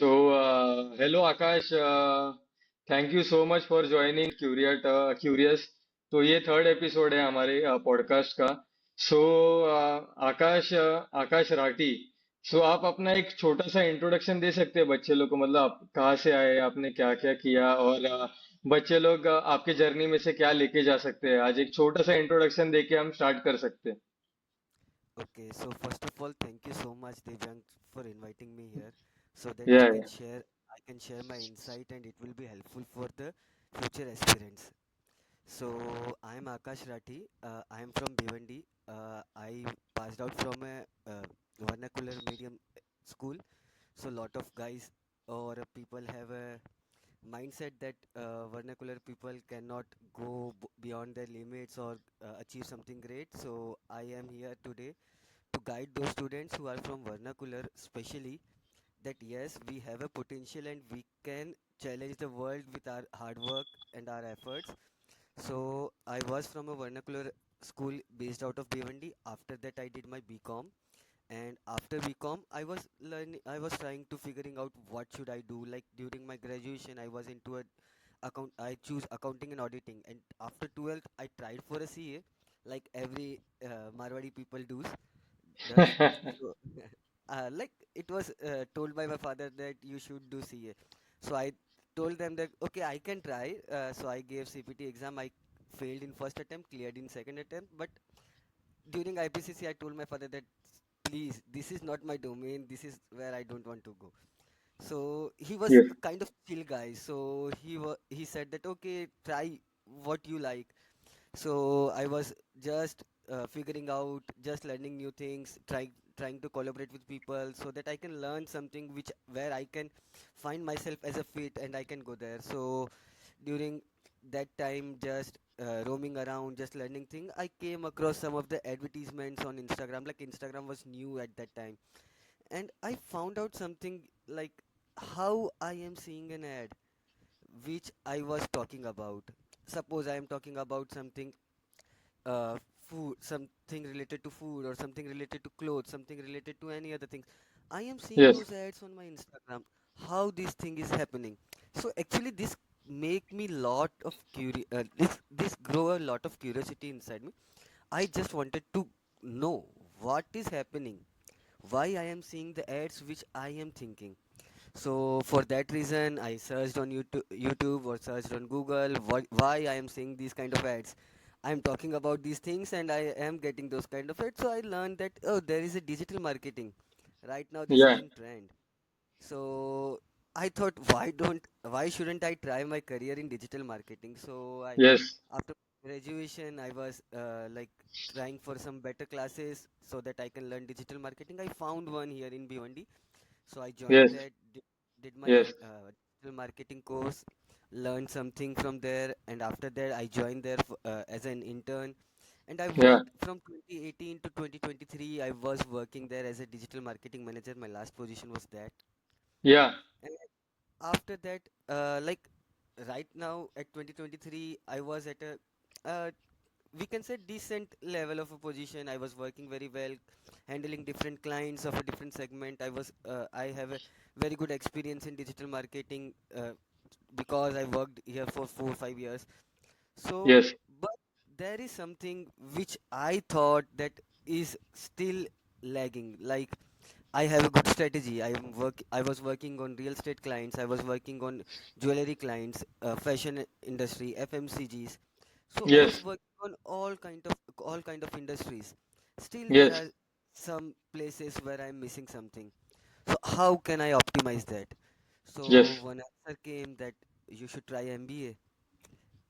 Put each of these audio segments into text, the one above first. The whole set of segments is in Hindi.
Hello Akash, thank you so much for joining Curious. तो ये थर्ड एपिसोड है हमारे पॉडकास्ट का. सो आकाश राठी. आप अपना एक छोटा सा इंट्रोडक्शन दे सकते हैं बच्चे लोग को, मतलब आप कहाँ से आए, आपने क्या क्या किया, और बच्चे लोग आपके जर्नी में से क्या लेके जा सकते हैं. आज एक छोटा सा इंट्रोडक्शन देके हम स्टार्ट कर सकते हैं. Okay, so first of all, thank you so much, Devang, for inviting me here, so that Yeah, yeah. I can share my insight and it will be helpful for the future aspirants. So I am Akash Rathi. I am from Bhiwandi. I passed out from a vernacular medium school. So lot of guys or people have a mindset that vernacular people cannot go beyond their limits or achieve something great. So I am here today to guide those students who are from vernacular, especially that yes, we have a potential and we can challenge the world with our hard work and our efforts. So I was from a vernacular school based out of Bhiwandi. After that, I did my BCom, and after BCom, I was trying to figuring out what should I do. Like during my graduation, I was into a account. I choose accounting and auditing, and after 12th, I tried for a CA, like every Marwadi people does. So, like it was told by my father that you should do CA. So I told them that okay, I can try. So I gave CPT exam. I failed in first attempt, cleared in second attempt. But during IPCC, I told my father that please, this is not my domain. This is where I don't want to go. So he was Yes. a kind of chill guy. So he said that okay, try what you like. So I was just figuring out, just learning new things, trying to collaborate with people so that I can learn something which where I can find myself as a fit and I can go there. So during that time, just roaming around, just learning thing, I came across some of the advertisements on Instagram. Like Instagram was new at that time, and I found out something like how I am seeing an ad which I was talking about. Suppose I am talking about something uh, food, something related to food or something related to clothes, something related to any other things. I am seeing Yes. those ads on my Instagram. How this thing is happening? So actually, this make me lot of this grow a lot of curiosity inside me. I just wanted to know what is happening, why I am seeing the ads which I am thinking. So for that reason, I searched on YouTube or searched on Google why I am seeing these kind of ads. I am talking about these things and I am getting those kind of ads. So I learned that oh, there is a digital marketing. Right now, this is Yeah. in trend. So I thought, why shouldn't I try my career in digital marketing? So I, Yes. after graduation, I was like trying for some better classes so that I can learn digital marketing. I found one here in Bhiwandi, so I joined Yes. that, did my Yes. digital marketing course, learned something from there, and after that I joined there as an intern. And I Yeah. worked from 2018 to 2023. I was working there as a digital marketing manager. My last position was that. Yeah. And after that, like right now at 2023, I was at a we can say decent level of a position. I was working very well, handling different clients of a different segment. I have a very good experience in digital marketing because I worked here for 4 or 5 years. So, Yes. but there is something which I thought that is still lagging. Like I have a good strategy. I was working on real estate clients. I was working on jewelry clients, fashion industry, FMCGs. So I was Yes. working on all kind of industries. Still, there Yes. are some places where I'm missing something. So how can I optimize that? So Yes. one answer came that you should try MBA.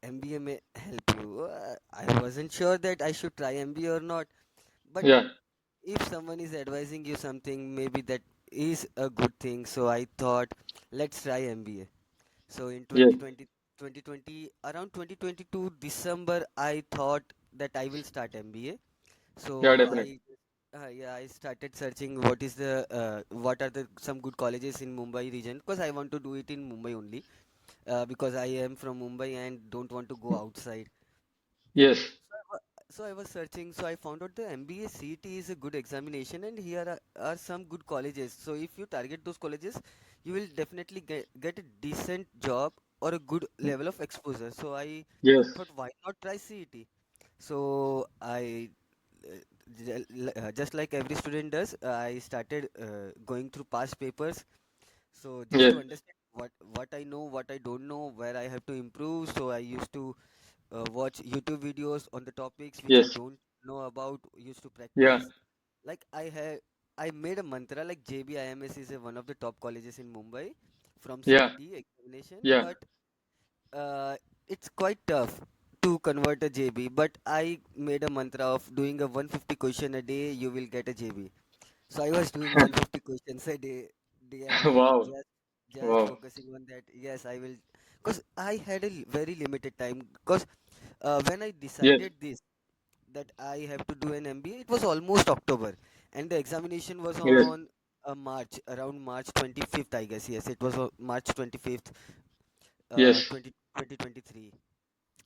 MBA may help you. I wasn't sure that I should try MBA or not, but Yeah. if someone is advising you something, maybe that is a good thing. So I thought, let's try MBA. So in Yes. 2020, around 2022 December, I thought that I will start MBA. Yeah. So Definitely. yeah, I started searching what are the some good colleges in Mumbai region because I want to do it in Mumbai only because I am from Mumbai and don't want to go outside. Yes. So I was searching, so I found out the MBA CET is a good examination, and here are some good colleges. So if you target those colleges, you will definitely get a decent job or a good level of exposure. So I Yes. thought, why not try CET? So I just like every student does, I started going through past papers. So just Yes. to understand what I know, what I don't know, where I have to improve. So I used to watch YouTube videos on the topics which I Yes. don't know about, used to Yeah. practice. Like I made a mantra like JBIMS is one of the top colleges in Mumbai from Yeah. CET examination, Yeah. but uh, it's quite tough to convert a JB. But I made a mantra of doing a 150 question a day, you will get a JB. So I was doing 150 questions a day and night, Wow. just Wow. focusing on that. Yes, I will, because I had a very limited time. Because when I Yes. decided this that I have to do an MBA, it was almost October, and the examination was Yes. on March, around March 25th, I guess. Yes, it was March 25th, Yes. 2023.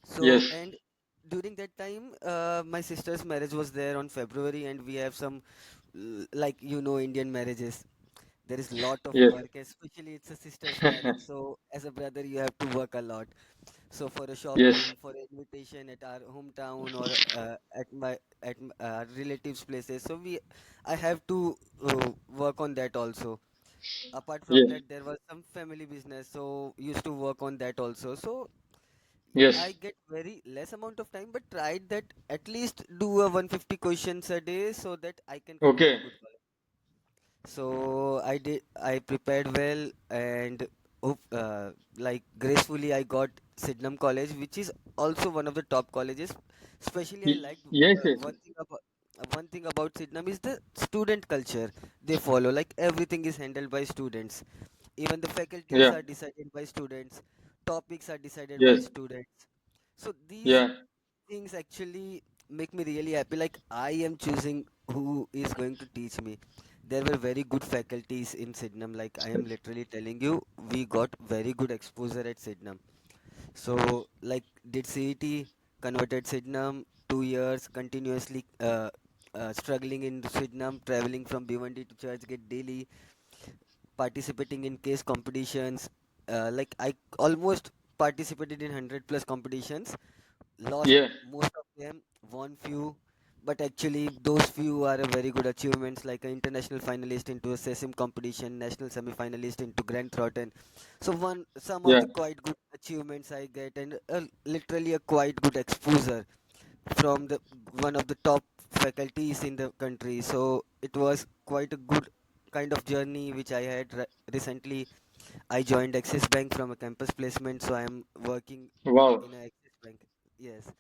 So, Yes. and during that time, my sister's marriage was there on February, and we have some, like Indian marriages. There is lot of Yes. work, especially it's a sister's marriage. So, as a brother, you have to work a lot. So for a Yes. shopping, for an invitation at our hometown or at relatives' places, so I have to work on that also. Apart from Yes. that, there was some family business, so used to work on that also. So I Yes. get very less amount of time, but tried that at least do a 150 questions a day so that I can convert a Okay. good college. So I prepared well and like gracefully I got Sydenham College, which is also one of the top colleges. Especially I liked Yes. Yes. one thing about Sydenham is the student culture they follow. Like everything is handled by students. Even the faculties Yeah. are decided by students. Topics are decided by Yes. students. So these Yeah. things actually make me really happy. Like I am choosing who is going to teach me. There were very good faculties in Sydenham. Like I am literally telling you, we got very good exposure at Sydenham. So like did CET, converted Sydenham, 2 years continuously struggling in Sydenham, traveling from Bhiwandi to Churchgate daily, participating in case competitions. Like I almost participated in 100 plus competitions, lost Yeah. most of them, won few, but actually those few are a very good achievements, like an international finalist into a SESIM competition, national semi-finalist into Grand Thornton. So one some of Yeah. the quite good achievements I get, and literally a quite good exposure from the one of the top faculties in the country. So it was quite a good kind of journey which I had recently. I joined Axis Bank from a campus placement, so I am working Wow. in a Axis Bank. Yes.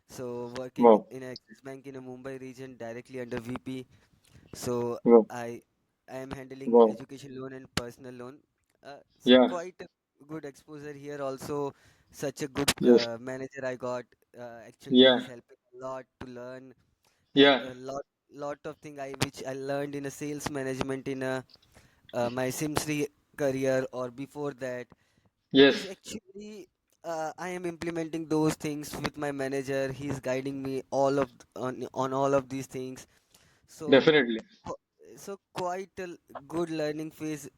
So working Wow. in Axis Bank in a Mumbai region directly under VP. So Wow. I I am handling Wow. education loan and personal loan. So Yeah. quite a good exposure here. Also, such a good Yes. manager I got. Actually, Yeah. he's helping a lot to learn, and Yeah. a lot of thing I which I learned in a sales management in a my Simsri career or before that is Yes. actually I am implementing those things with my manager. He's guiding me all of on all of these things. So Definitely. qu- so quite a good learning phase,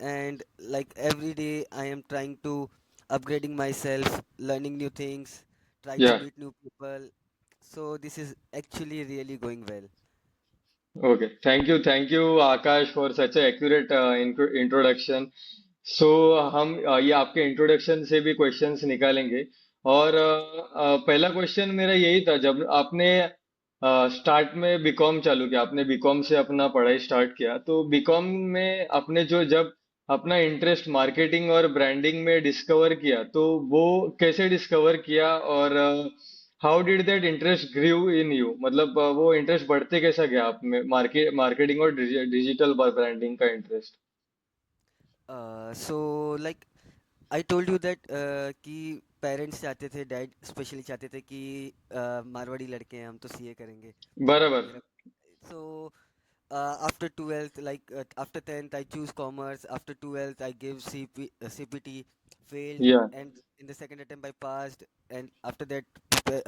and like every day I am trying to upgrading myself, learning new things, try to Yeah. meet new people. So this is actually really going well. Okay. Thank you, Akash, for such a accurate introduction. So हम ये आपके इंट्रोडक्शन से भी क्वेश्चंस निकालेंगे और पहला क्वेश्चन मेरा यही था जब आपने स्टार्ट में बीकॉम चालू किया आपने बीकॉम से अपना पढ़ाई स्टार्ट किया तो बीकॉम में आपने जो जब अपना इंटरेस्ट मार्केटिंग और ब्रांडिंग में डिस्कवर किया तो वो कैसे डिस्कवर किया और how did that interest grew in you मतलब वो इंटरेस्ट बढ़ते कैसा गया आप में मार्केटिंग और डिजिटल ब्रांडिंग का interest So like I told you that कि पेरेंट्स चाहते थे, डैड स्पेशली चाहते थे कि मारवाड़ी लड़के हैं हम तो सीए करेंगे, तो बराबर मेरा so after 12th, like after 10th I choose commerce, after 12th I give CPT, failed, Yeah. and in the second attempt I passed, and after that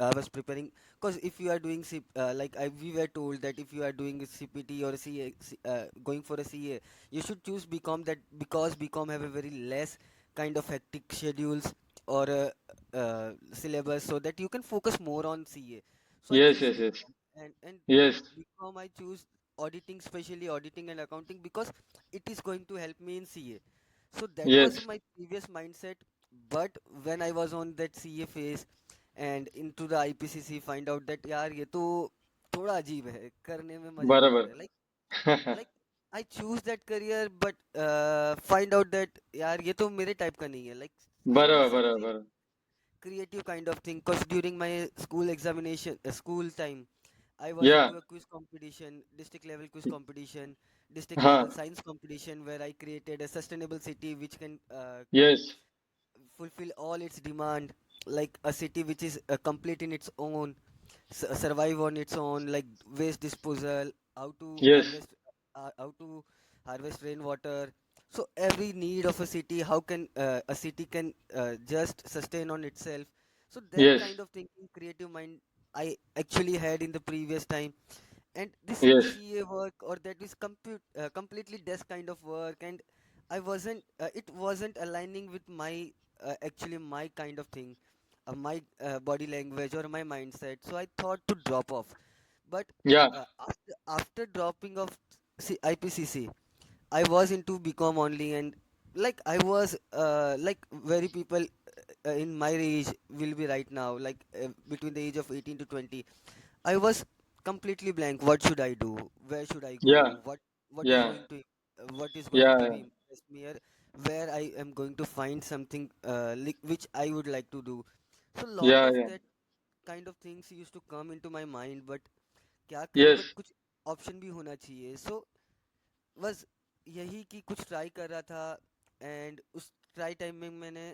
I was preparing. Because if you are doing we were told that if you are doing a CPT or a going for a CA, you should choose BCom, that because BCom have a very less kind of hectic schedules or syllabus, so that you can focus more on CA. So I Yes, choose yes, yes. BCom, and in Yes, BCom I choose auditing, especially auditing and accounting, because it is going to help me in CA. So that was yes. my previous mindset. But when I was on that CA phase and into the IPCC, find out that यार ये तो थोड़ा अजीब है, करने में मजा नहीं आ बराबर. रहा है. Like I choose that career, but find out that यार ये तो मेरे type का नहीं है. Like I want बराबर, something बराबर. creative kind of thing. Cause during my school examination, school time, I was Yeah. into a quiz competition, district level quiz competition, district level हाँ. science competition, where I created a sustainable city which can Yes. fulfill all its demand, like a city which is complete in its own, survive on its own, like waste disposal, how to Yes. harvest, how to harvest rainwater. So every need of a city, how can a city can just sustain on itself. So that Yes. kind of thinking, creative mind, I actually had in the previous time. And this Yes. CA work, or that is completely desk kind of work, and I wasn't it wasn't aligning with my actually my kind of thing, my body language or my mindset, so I thought to drop off. But Yeah. after dropping off IPCC, I was into BCom only, and like I was like very people in my age will be right now, like between the age of 18 to 20. I was completely blank. What should I do? Where should I Yeah. go? Yeah. What is going to Yeah. be impress me here? Where I am going to find something which I would like to do. So lot Yeah. of Yeah. that kind of things used to come into my mind. But क्या करे? Yes. But कुछ option भी होना चाहिए. So बस यही कि कुछ ट्राई कर रहा था. एंड उस ट्राई टाइम में मैंने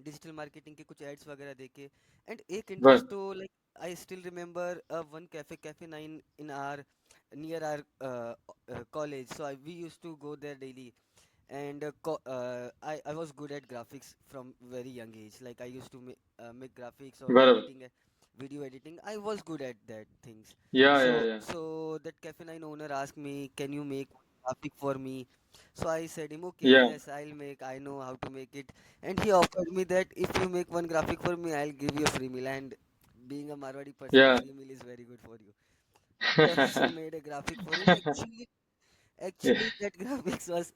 डिजिटल मार्केटिंग के कुछ एड्स वगैरह देखे. एंड एक But इंटरेस्ट तो like I still remember one cafe 9 in our near our college. So we use to go there daily. And I was good at graphics from very young age. Like I used to make graphics or बराबर. editing, video editing. I was good at that things. Yeah. So Yeah. Yeah. so that Cafe 9 owner asked me, can you make graphic for me? So I said him, okay, Yeah. yes, I'll make. I know how to make it. And he offered me that if you make one graphic for me, I'll give you a free meal. And being a Marwadi person, Yeah. free meal is very good for you. He also made a graphic for him. Actually, that graphics was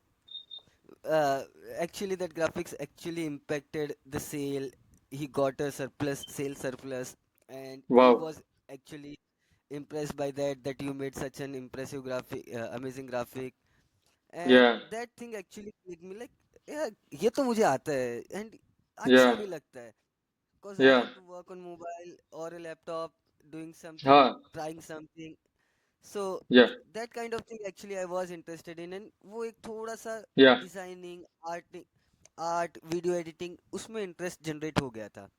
uh, that graphics actually impacted the sale. He got a surplus, sale surplus, and he Wow. was actually impressed by that you made such an impressive graphic, amazing graphic. And Yeah. that thing actually made me like, yeah, ये तो मुझे आता है, and अच्छा Yeah. भी लगता है. Because I Yeah. have to work on mobile or a laptop, doing something, हाँ. trying something. So Yeah. that kind of thing actually I was interested in. And वो एक थोड़ा सा Yeah. Designing, art, video editing, उसमें इंटरेस्ट जनरेट हो गया था.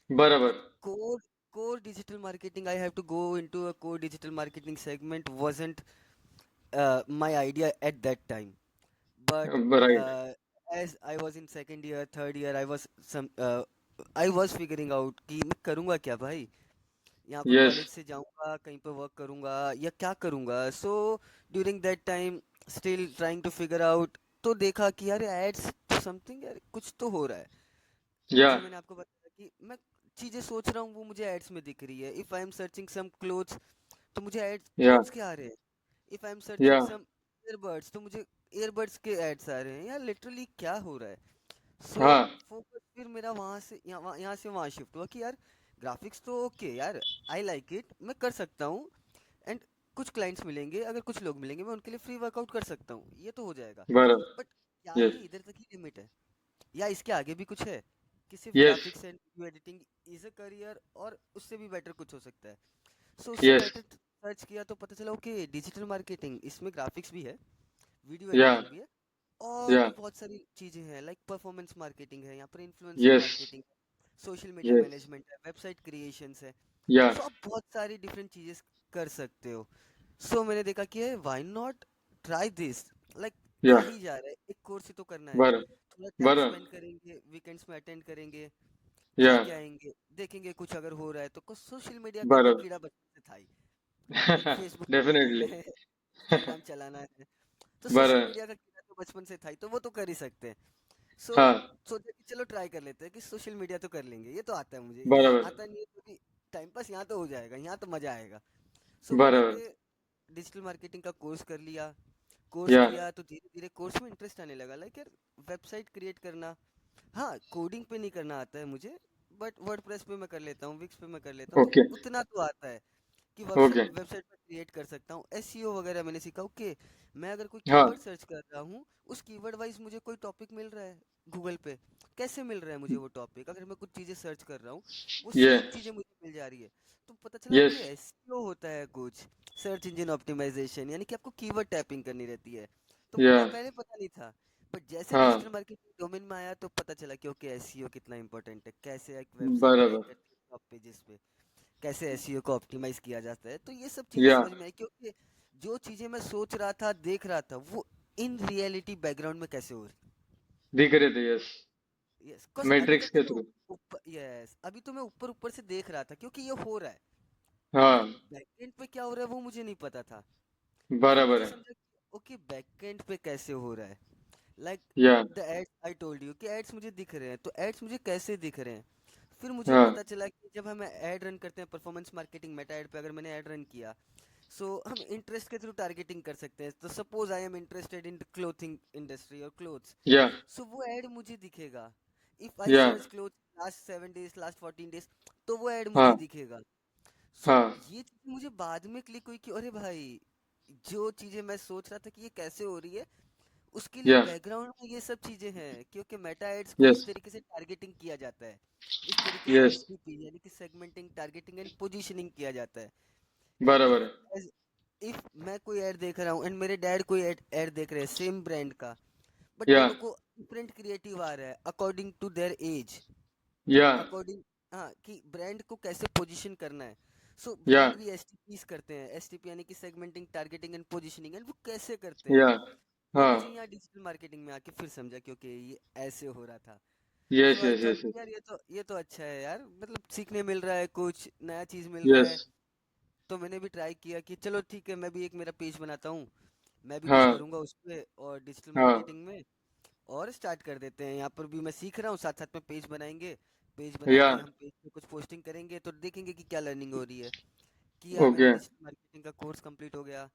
बराबर. Like core digital marketing, I have to go into a core digital marketing segment wasn't my idea at that time. But Right. uh, as I was in second year, third year, I was figuring out कि मैं करूँगा क्या भाई. यहाँ पर Yes. कॉलेज से जाऊँगा, कहीं पे वर्क करूँगा या क्या करूँगा. So during that time still trying to figure out. तो देखा कि यार एड्स समथिंग, यार कुछ तो हो रहा है. Yeah. जो मैंने आपको बताया कि मैं चीज़ें सोच रहा हूँ वो मुझे एड्स में दिख रही है. If I am searching some clothes, तो मुझे एड्स Yeah. क्लोथ्स के आ रहे हैं. If I am searching Yeah. Some earbuds, तो मुझे ईयरबड्स के एड्स आ रहे हैं. यार लिटरली क्या हो रहा है. सो हाँ. फोकस फिर मेरा यहाँ से वहाँ शिफ्ट हुआ कि यार ग्राफिक्स तो ओके यार, आई लाइक इट, मैं कर सकता हूँ. एंड कुछ क्लाइंट्स मिलेंगे, अगर कुछ लोग मिलेंगे मैं उनके लिए फ्री वर्कआउट कर सकता हूँ, ये तो हो जाएगा. बराबर. बट क्या Yes. ये इधर तक ही लिमिट है, या इसके आगे भी कुछ है, कि सिर्फ Yes. Graphics and video editing is a career, और उससे भी बेटर कुछ हो सकता है. सो उससे Yes. बेटर सर्च किया तो पता चला ओके, डिजिटल मार्केटिंग, इसमें ग्राफिक्स भी है, वीडियो Yeah. एडिटिंग भी है, और भी Yeah. बहुत सारी चीजें हैं. लाइक परफॉर्मेंस मार्केटिंग है, यहाँ पर influencer Yes. Marketing, social media Yes. Management है, वेबसाइट क्रिएशंस है. Yeah. सो आप बहुत सारी डिफरेंट चीजें कर सकते हो. सो मैंने देखा कि why not try this. Like uh Yeah. ही जा रहा है, एक कोर्स ही तो करना है. बराबर. थोड़ा टाइम बरोबर. स्पेंड करेंगे, वीकेंड्स में अटेंड करेंगे, या. जाके आएंगे, देखेंगे कुछ अगर हो रहा है तो कुछ। सोशल मीडिया का तो बरोबर. कीड़ा बचपन से था ही। लाइक फेसबुक चलाना डेफिनेटली. है, इंस्टाग्राम चलाना है, तो सोशल बरोबर. मीडिया का कीड़ा तो बचपन से था ही, तो वो तो कर ही सकते हैं। सो हाँ. सोचा कि चलो ट्राई कर लेते हैं कि सोशल मीडिया तो कर लेंगे, ये तो आता है मुझे, ये बरोबर. आता नहीं है तो भी टाइम पास यहाँ तो हो जाएगा, यहाँ तो मजा आएगा। सो बोला बरोबर. कि डिजिटल मार्केटिंग का कोर्स कर लिया। कोर्स या. किया तो धीरे धीरे कोर्स में इंटरेस्ट आने लगा, लाइक यार वेबसाइट क्रिएट करना। हाँ, कोडिंग पे नहीं करना आता है मुझे, बट वर्डप्रेस पे मैं कर लेता हूँ, विक्स पे मैं कर लेता हूँ, तो ओके. उतना तो आता है कि ओके. वेबसाइट वेबसाइट पर क्रिएट कर सकता हूँ। एसईओ वगैरह मैंने सीखा। ओके, मैं अगर कोई हाँ. कीवर्ड सर्च कर रहा हूँ, उस कीवर्ड वाइज मुझे कोई टॉपिक मिल रहा है गूगल पे, कैसे मिल रहा है मुझे वो टॉपिक, अगर मैं कुछ चीज़ें सर्च कर रहा हूँ वो ये. सेम चीज़ें मुझे मिल जा रही है। तो पता चला यस. ओके एसईओ होता है कुछ, सर्च इंजन ऑप्टिमाइजेशन, यानी कि आपको कीवर्ड टैपिंग करनी रहती है। तो या. पहले पता नहीं था, बट जैसे हाँ. डिजिटल मार्केटिंग डोमेन में आया तो पता चला कि ओके एसईओ कितना इंपॉर्टेंट है, कैसे एक वेबसाइट रैंक बराबर. करती है टॉप पेजेस पे, कैसे एसईओ को ऑप्टिमाइज किया जाता है। तो ये सब चीज़ें या. समझ में आई, क्योंकि जो चीज़ें मैं सोच रहा था, देख रहा था, वो इन रियलिटी बैकग्राउंड में कैसे हो रही। दिख रहे थे. यस. यस, कॉज अभी मैट्रिक्स तक तो के मैं थ्रू. ऊपर, यस अभी तो मैं ऊपर ऊपर से देख रहा था क्योंकि ये हो रहा है, बट हाँ. बैकएंड पे क्या हो रहा है वो मुझे नहीं पता था। फिर बराबर मुझे है. समझा कि ओके बैकएंड पे कैसे हो रहा है, like yeah. The ads I told you कि एड्स मुझे दिख रहे हैं, तो एड्स मुझे कैसे दिख रहे हैं। फिर मुझे हाँ. पता चला कि जब हम ऐड रन करते हैं परफॉर्मेंस मार्केटिंग मेटा ऐड पे, अगर मैंने ऐड रन किया, सो हम इंटरेस्ट के थ्रू टारगेटिंग कर सकते हैं। तो suppose I am interested in clothing industry और क्लोथ्स, या. सो वो ऐड मुझे दिखेगा। इफ आई या. Search cloth last 7 days, last 14 days, तो वो ऐड मुझे हाँ. दिखेगा। सो हाँ. ये चीज़ मुझे बाद में क्लिक हुई कि अरे भाई, जो चीज़ें मैं सोच रहा था कि ये कैसे हो रही है, उसके लिए या. बैकग्राउंड में ये सब चीज़ें हैं, क्योंकि मेटा एड्स को यस. इस तरीके से टारगेटिंग किया जाता है, इस तरीके से यस. एसडीपी यानी कि सेगमेंटिंग, टारगेटिंग एंड पोजीशनिंग किया जाता है कि बराबर है. इफ मैं कोई ऐड देख रहा हूँ एंड मेरे डैड कोई ऐड देख रहे हैं सेम ब्रांड का, बट या. दोनों को डिफरेंट क्रिएटिव आ रहा है अकॉर्डिंग टू देयर एज, या. अकॉर्डिंग, हाँ, कि ब्रांड को कैसे पोजीशन करना है। सो या. ब्रांड भी एसटीपीस करते हैं, एसटीपी यानी कि segmenting, targeting and positioning, and वो कैसे करते हैं। या. वो हाँ. मुझे यहाँ डिजिटल मार्केटिंग में आके फिर समझा क्योंकि ये ऐसे हो रहा था। Yes. So I yes. Thought yes. यार ये तो अच्छा है यार, मतलब सीखने मिल रहा है, कुछ नया चीज़ मिल रहा यस. है। तो मैंने भी ट्राई किया कि चलो ठीक है, मैं भी एक मेरा पेज बनाता हूँ, मैं भी कुछ हाँ. करूँगा उस पे और डिजिटल हाँ. मार्केटिंग में, और स्टार्ट कर देते हैं। यहाँ पर भी मैं सीख रहा हूँ, साथ साथ में पेज बनाएंगे, पेज बना या. के हम पेज पे कुछ पोस्टिंग करेंगे तो देखेंगे कि क्या लर्निंग हो रही है। किया, मैंने ओके. डिजिटल मार्केटिंग का कोर्स कंप्लीट हो गया।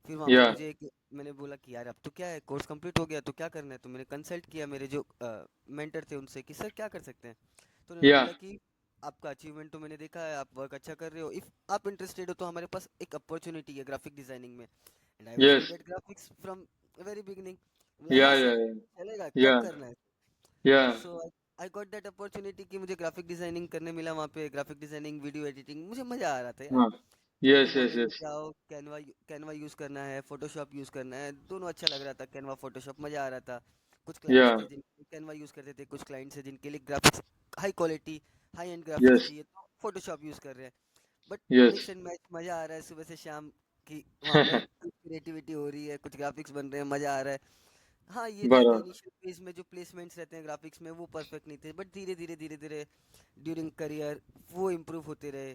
फिर वहाँ पे या. मुझे एक, मैंने बोला कि यार अब तो क्या है, कोर्स कंप्लीट हो गया तो क्या करना है, तो मैंने कंसल्ट किया मेरे जो मेंटर थे उनसे कि सर क्या कर सकते हैं। तो उन्होंने या. बोला कि आपका अचीवमेंट तो मैंने देखा है, आप वर्क अच्छा कर रहे हो, इफ़ आप इंटरेस्टेड हो तो हमारे पास एक अपॉर्चुनिटी है ग्राफिक डिजाइनिंग में। And I was yes. Good at graphics from very beginning. बोला या. हाँ या. सर चलेगा, या. कब करना है। या. सो आई गॉट दैट अपॉर्चुनिटी कि मुझे ग्राफिक डिजाइनिंग करने मिला वहाँ पे, ग्राफिक डिजाइनिंग, वीडियो एडिटिंग, मुझे मज़ा आ रहा था यार। हाँ. कि यस. यस. मॉडल में यस. जाओ, कैनवा कैनवा यूज़ करना है, फोटोशॉप यूज़ करना है, दोनों अच्छा लग रहा था, कैनवा फोटोशॉप मज़ा आ रहा था। कुछ या. क्लाइंट्स थे जिनके कैनवा यूज़ करते थे, कुछ क्लाइंट्स थे जिनके लिए graphics high quality, high and graphics yes. चाहिए तो फोटोशॉप यूज़ कर रहे हैं। But yes. Mix and match, मज़ा आ रहा है सुबह से शाम की, वहाँ पर कुछ क्रिएटिविटी हो रही है, कुछ ग्राफिक्स बन रहे हैं, मज़ा आ रहा है। हाँ, ये था कि बराबर. इनिशियल फेज में जो प्लेसमेंट्स रहते हैं ग्राफिक्स में वो परफेक्ट नहीं थे, बट धीरे धीरे धीरे धीरे ड्यूरिंग करियर वो इम्प्रूव होते रहे।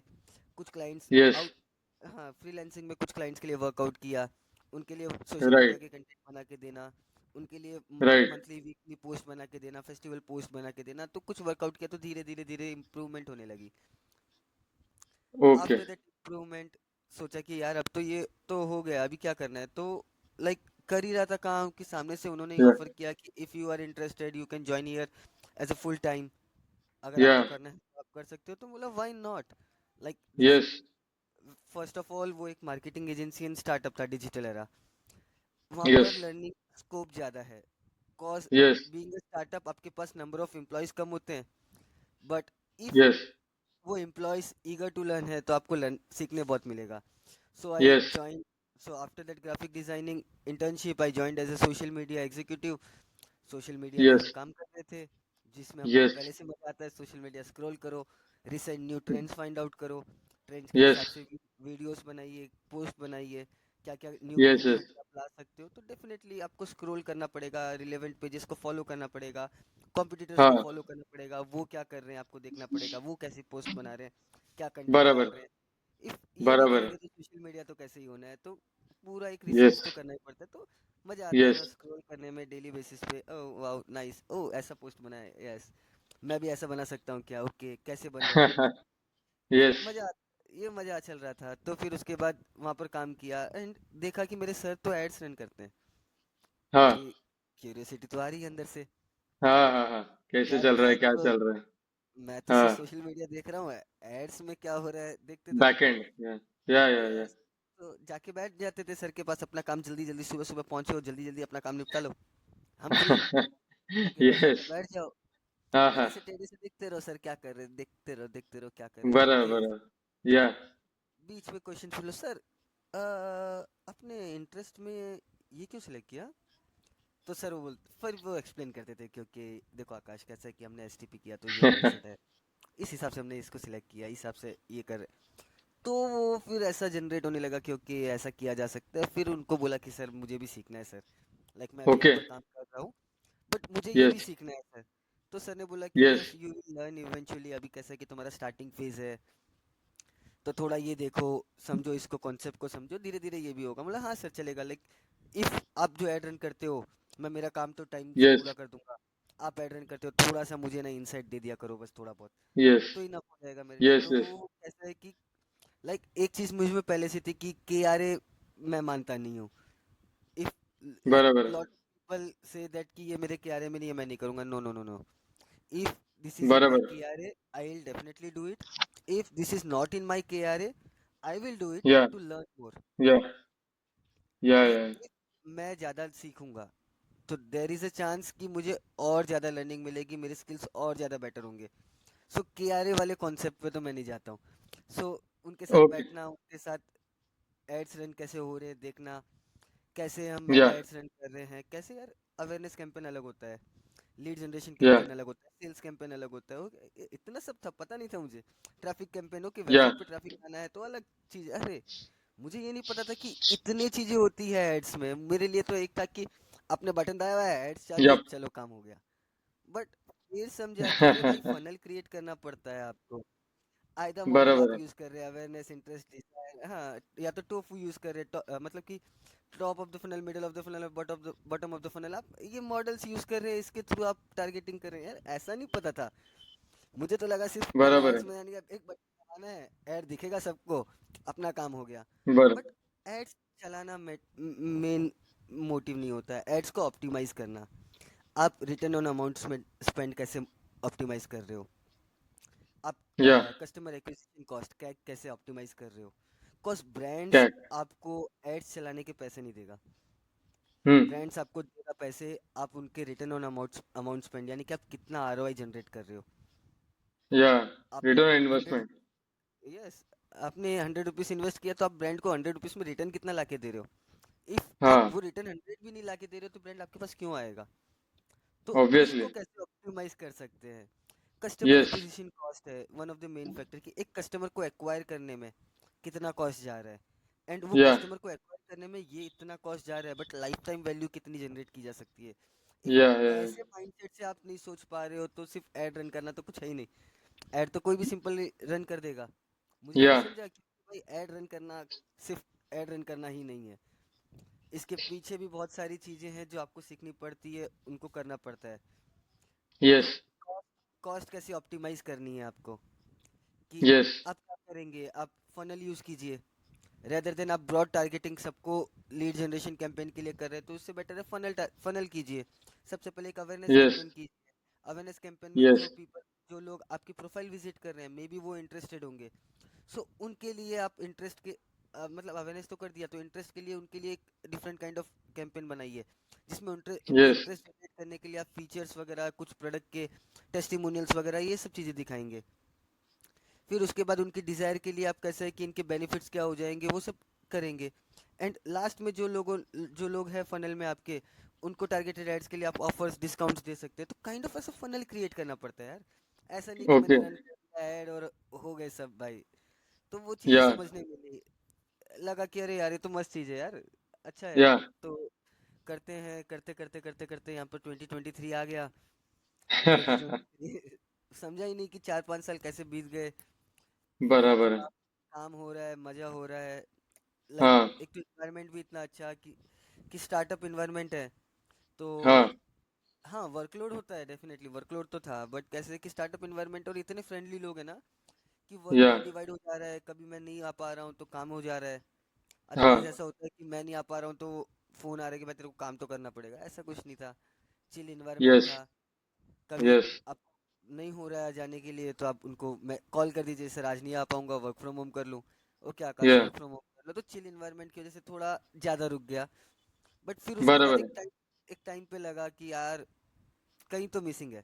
कुछ क्लाइंट्स यस. आउट, हाँ, फ्रीलांसिंग में कुछ क्लाइंट्स के लिए वर्कआउट किया, उनके लिए सोशल मीडिया राइट. के कंटेंट बना के देना, उनके लिए राइट. मंथली वीकली पोस्ट बना के देना, फेस्टिवल पोस्ट बना के देना, तो कुछ वर्कआउट किया तो धीरे धीरे धीरे इम्प्रूवमेंट होने लगी। ओके. आफ्टर दैट इम्प्रूवमेंट सोचा कि यार अब तो ये तो हो गया, अभी क्या करना है, तो लाइक कर ही रहा था काम कि सामने से उन्होंने ही या. ऑफर किया कि if you are interested you can join here as a full time, अगर या. आपको करना है तो आप कर सकते हो। तो बोला why not, like this, yes. First of all वो एक मार्केटिंग एजेंसी एंड स्टार्टअप था डिजिटल एरा, वहाँ यस. पर लर्निंग स्कोप ज़्यादा है। Cause yes. Being a startup आपके पास नंबर ऑफ एम्प्लॉयज़ कम होते हैं, बट इफ़ यस. वो एम्प्लॉयज़ ईगर टू लर्न है तो आपको लर्न सीखने बहुत मिलेगा। So I yes. Join, so after that graphic designing internship I joined as a social media executive. Social media में हम यस. काम कर रहे थे, जिसमें हमको यस. पहले से मजा आता है, सोशल मीडिया स्क्रॉल करो, recent new trends find out करो, ट्रेंड्स के यस. हिसाब से वीडियोस बनाइए, पोस्ट बनाइए, क्या क्या न्यू यस, यस। क्रिएटिविटी आप ला सकते हो, तो डेफिनेटली आपको स्क्रॉल करना पड़ेगा, रिलेवेंट पेजेस को फॉलो करना पड़ेगा, कॉम्पिटिटर्स को हाँ, फॉलो करना पड़ेगा, वो क्या कर रहे हैं आपको देखना पड़ेगा, वो कैसी पोस्ट बना रहे हैं, क्या कंटेंट डाल बराबर, रहे हैं। इफ ये नहीं बराबर। करोगे तो सोशल मीडिया तो कैसे ही होना है, तो पूरा एक यस, रिसर्च तो करना ही पड़ता है। तो मजा आता है यस। बस स्क्रॉल करने में डेली बेसिस पे, ओह वाओ नाइस, ओह ऐसा पोस्ट बना है, यस मैं भी ऐसा बना सकता हूँ क्या, ओके कैसे बन रहा है। तो यस। ये मजा चल रहा था। तो फिर उसके बाद वहाँ पर काम किया एंड देखा कि मेरे सर तो एड्स रन करते हैं। हाँ, भाई क्यूरियोसिटी तो आ रही है अंदर से, हाँ, हाँ, हाँ। कैसे यार चल रहा है, क्या चल रहा है? मैं तो सिर्फ हाँ, सोशल मीडिया देख रहा हूँ, एड्स में क्या हो रहा है देखते तो रहो। बैकएंड। या। यस, तो जाके बैठ जाते थे सर के पास, अपना काम जल्दी जल्दी सुबह सुबह पहुंचो, जल्दी जल्दी अपना काम निपटा लो, हम फ्री, जाके यस। बैठ जाओ, हाँ, और हाँ। ऐसे टेढ़े से देखते रहो सर क्या कर रहे हैं, देखते रहो क्या कर रहे हैं। बराबर, ओके, बराबर। या। बीच में क्वेश्चन पूछ लो सर, अपने इंटरेस्ट में ये क्यों सिलेक्ट किया। तो सर वो फिर वो एक्सप्लेन करते थे, क्योंकि देखो आकाश कैसा है कि हमने एसटीपी किया तो ये माइंडसेट है, इस हिसाब से हमने इसको सिलेक्ट किया, इस हिसाब से ये कर। तो वो फिर ऐसा जनरेट होने लगा क्योंकि ऐसा किया जा सकता है। फिर उनको बोला कि सर मुझे भी सीखना है सर, लाइक मैं अभी यहाँ ओके। पर काम कर रहा हूँ बट मुझे ये भी यस, सीखना है सर। तो सर ने बोला कि yes. Yes you will learn eventually, अभी कैसा है कि तुम्हारा स्टार्टिंग फेज है, तो थोड़ा ये देखो, समझो इसको, कॉन्सेप्ट को समझो, धीरे धीरे ये भी होगा। मतलब हाँ सर चलेगा, लाइक इफ आप जो एड रन करते हो, मैं मेरा काम तो टाइम से यस, पूरा कर दूंगा, आप एड रन करते हो थोड़ा सा मुझे ना इंसाइट दे दिया करो बस थोड़ा बहुत, यस, तो इनफ हो जाएगा मेरे लिए। यस, तो यस। वो कैसा है कि लाइक एक चीज मुझ में पहले से थी कि के आर ए मैं मानता नहीं हूँ। इफ लाइक बराबर, लॉट पीपल से दैट कि ये मेरे के आर ए में नहीं है, मैं नहीं करूंगा, no no no no. If this is in my बराबर। KRA, I'll definitely do it. If this is not in my KRA, I will do it या, to learn more. या, Like या। if मैं ज़्यादा सीखूंगा तो देर इज़ अ चांस कि मुझे और ज़्यादा लर्निंग मिलेगी, मेरे स्किल्स और ज़्यादा बेटर होंगे। सो KRA वाले कॉन्सेप्ट पे तो मैं नहीं जाता हूँ। सो उनके साथ ओके। बैठना, उनके साथ एड्स रन कैसे हो रहे हैं देखना, कैसे हम या, एड्स रन कर रहे हैं, कैसे यार अवेयरनेस कैंपेन अलग होता है, लीड जनरेशन या, कैंपेन अलग होता है, सेल्स कैंपेन अलग होता है, इतना सब था पता नहीं था मुझे। ट्रैफिक कैंपेन हो कि या। वेबसाइट पे ट्रैफिक आना है तो अलग चीज, अरे मुझे ये नहीं पता था कि इतनी चीजें होती है एड्स में। मेरे लिए तो एक था कि आपने बटन दबाया हुआ है, एड्स चालू, यप। चलो काम हो गया। बट फिर समझा कि अरे भाई फनल क्रिएट करना पड़ता है आपको। आइदर मॉडल बराबर आप है। यूज कर रहे हैं, अवेयरनेस, इंटरेस्ट, डिजायर, हाँ, या तो टोफू यूज कर रहे हैं, मतलब कि top of the funnel, middle of the funnel और बॉटम ऑफ द फनल, आप ये मॉडल्स यूज कर रहे हैं, इसके थ्रू आप टारगेटिंग कर रहे हैं। यार ऐसा नहीं पता था, मुझे तो लगा सिर्फ पहले बराबर है। एड्स बनानी है, एक बटन दबाना है, ऐड दिखेगा सबको, अपना काम हो गया। बर बट एड्स चलाना मेन मोटिव नहीं होता है, एड्स को ऑप्टिमाइज करना। आप रिटर्न ऑन अमाउंट स्पेंड कैसे ऑप्टिमाइज कर रहे हो, आप या। कस्टमर एक्विजिशन कॉस्ट कैसे ऑप्टिमाइज कर रहे हो। कॉस्ट ब्रांड्स क्या? आपको एड्स चलाने के पैसे नहीं देगा, हम्म। ब्रांड्स आपको देगा पैसे, आप उनके return on amount amount spend, यानी कि आप कितना आरओआई जनरेट कर रहे हो। या। आपने रिटर्न ऑन 100, इन्वेस्टमेंट। यस, आपने 100 रुपीज इन्वेस्ट किया तो आप ब्रांड को 100 रुपीज में रिटर्न कितना लाके दे रहे हो। इफ आप हाँ। वो रिटर्न 100 भी नहीं लाके दे रहे हो तो ब्रांड आपके पास क्यों आएगा। तो ऑब्वियसली। इसको कैसे ऑप्टिमाइज कर सकते हैं। Customer yes. एक्विजिशन कॉस्ट है one of the main factor, कि एक कस्टमर को एक्वायर करने में कितना कॉस्ट जा रहा है, एंड वो या, कस्टमर को एक्वायर करने में ये इतना कॉस्ट जा रहा है, बट लाइफ टाइम वैल्यू कितनी जनरेट की जा सकती है। इफ या। ऐसे माइंडसेट से आप नहीं सोच पा रहे हो तो सिर्फ ऐड रन करना तो कुछ है ही नहीं। ऐड तो कोई भी सिंपल रन कर देगा। मुझे फिर या। समझा कि भाई ऐड रन करना सिर्फ ऐड रन करना ही नहीं है, इसके पीछे भी बहुत सारी चीजें हैं जो आपको सीखनी पड़ती है, उनको करना पड़ता है। तो यस, कॉस्ट कैसे ऑप्टिमाइज करनी है आपको, कि यस, आप क्या करेंगे, आप फनल यूज कीजिए, रेदर देन आप ब्रॉड टारगेटिंग सबको लीड जनरेशन कैंपेन के लिए कर रहे हैं, तो उससे बेटर है फनल कीजिए। सबसे पहले एक अवेयरनेस यस, कैंपेन कीजिए। अवेयरनेस कैंपेन में यस, जो लोग आपकी प्रोफाइल विजिट कर रहे हैं मे बी वो इंटरेस्टेड होंगे। सो उनके लिए आप इंटरेस्ट के मतलब अवेयरनेस तो कर दिया, तो इंटरेस्ट के लिए उनके लिए एक डिफरेंट काइंड ऑफ कैंपेन बनाइए, जिसमें उनके यस, इंटरेस्ट जनरेट करने के लिए आप फीचर्स वगैरह, कुछ प्रोडक्ट के टेस्टिमोनियल्स वगैरह, ये सब चीज़ें दिखाएंगे। फिर उसके बाद उनकी डिज़ायर के लिए आप कैसे है कि इनके बेनिफिट्स क्या हो जाएंगे, वो सब करेंगे। एंड लास्ट में जो लोग हैं फनल में आपके, उनको टारगेटेड एड्स के लिए आप ऑफर्स, डिस्काउंट्स दे सकते हैं। तो काइंड ऑफ ऐसा फनल क्रिएट करना पड़ता है यार, ऐसा नहीं कि मैंने ओके। रन कर दिया ऐड और हो गए सब भाई। तो वो चीज़ें या। समझने मिली। लगा कि अरे यार ये तो मस्त चीज़ है यार, अच्छा है। या तो करते हैं, करते करते करते करते यहाँ पर 2023 आ गया। 2023 समझा ही नहीं कि 4-5 साल कैसे बीत गए। बराबर है। काम काम हो रहा है, मज़ा हो रहा है। लाइक हाँ एक तो इन्वायरमेंट भी इतना अच्छा कि स्टार्टअप इन्वायरमेंट है। तो हाँ हाँ, वर्कलोड होता है, डेफिनेटली वर्कलोड तो था, बट कैसे कि स्टार्टअप इन्वायरमेंट और इतने फ्रेंडली लोग हैं ना कि या वर्कलोड डिवाइड हो जा रहा है। कभी मैं नहीं आ पा रहा हूँ तो काम हो जा रहा है। हाँ अदरवाइज ऐसा होता है कि मैं नहीं आ पा रहा हूँ तो फोन आ रहा है कि मैं तेरे को काम तो करना पड़ेगा, ऐसा कुछ नहीं था। चिल इन्वायरमेंट यस था। कभी यस आप नहीं हो रहा है जाने के लिए तो आप उनको मैं कॉल कर दीजिए, सर आज नहीं आ पाऊंगा, वर्क फ्रॉम होम कर लूँ। ओके आकाश, या वर्क फ्रॉम होम कर लो। तो चिल इन्वायरमेंट की वजह से थोड़ा ज़्यादा रुक गया। बट फिर उसके बाद बराबर है। एक टाइम पे लगा कि यार कहीं तो मिसिंग है।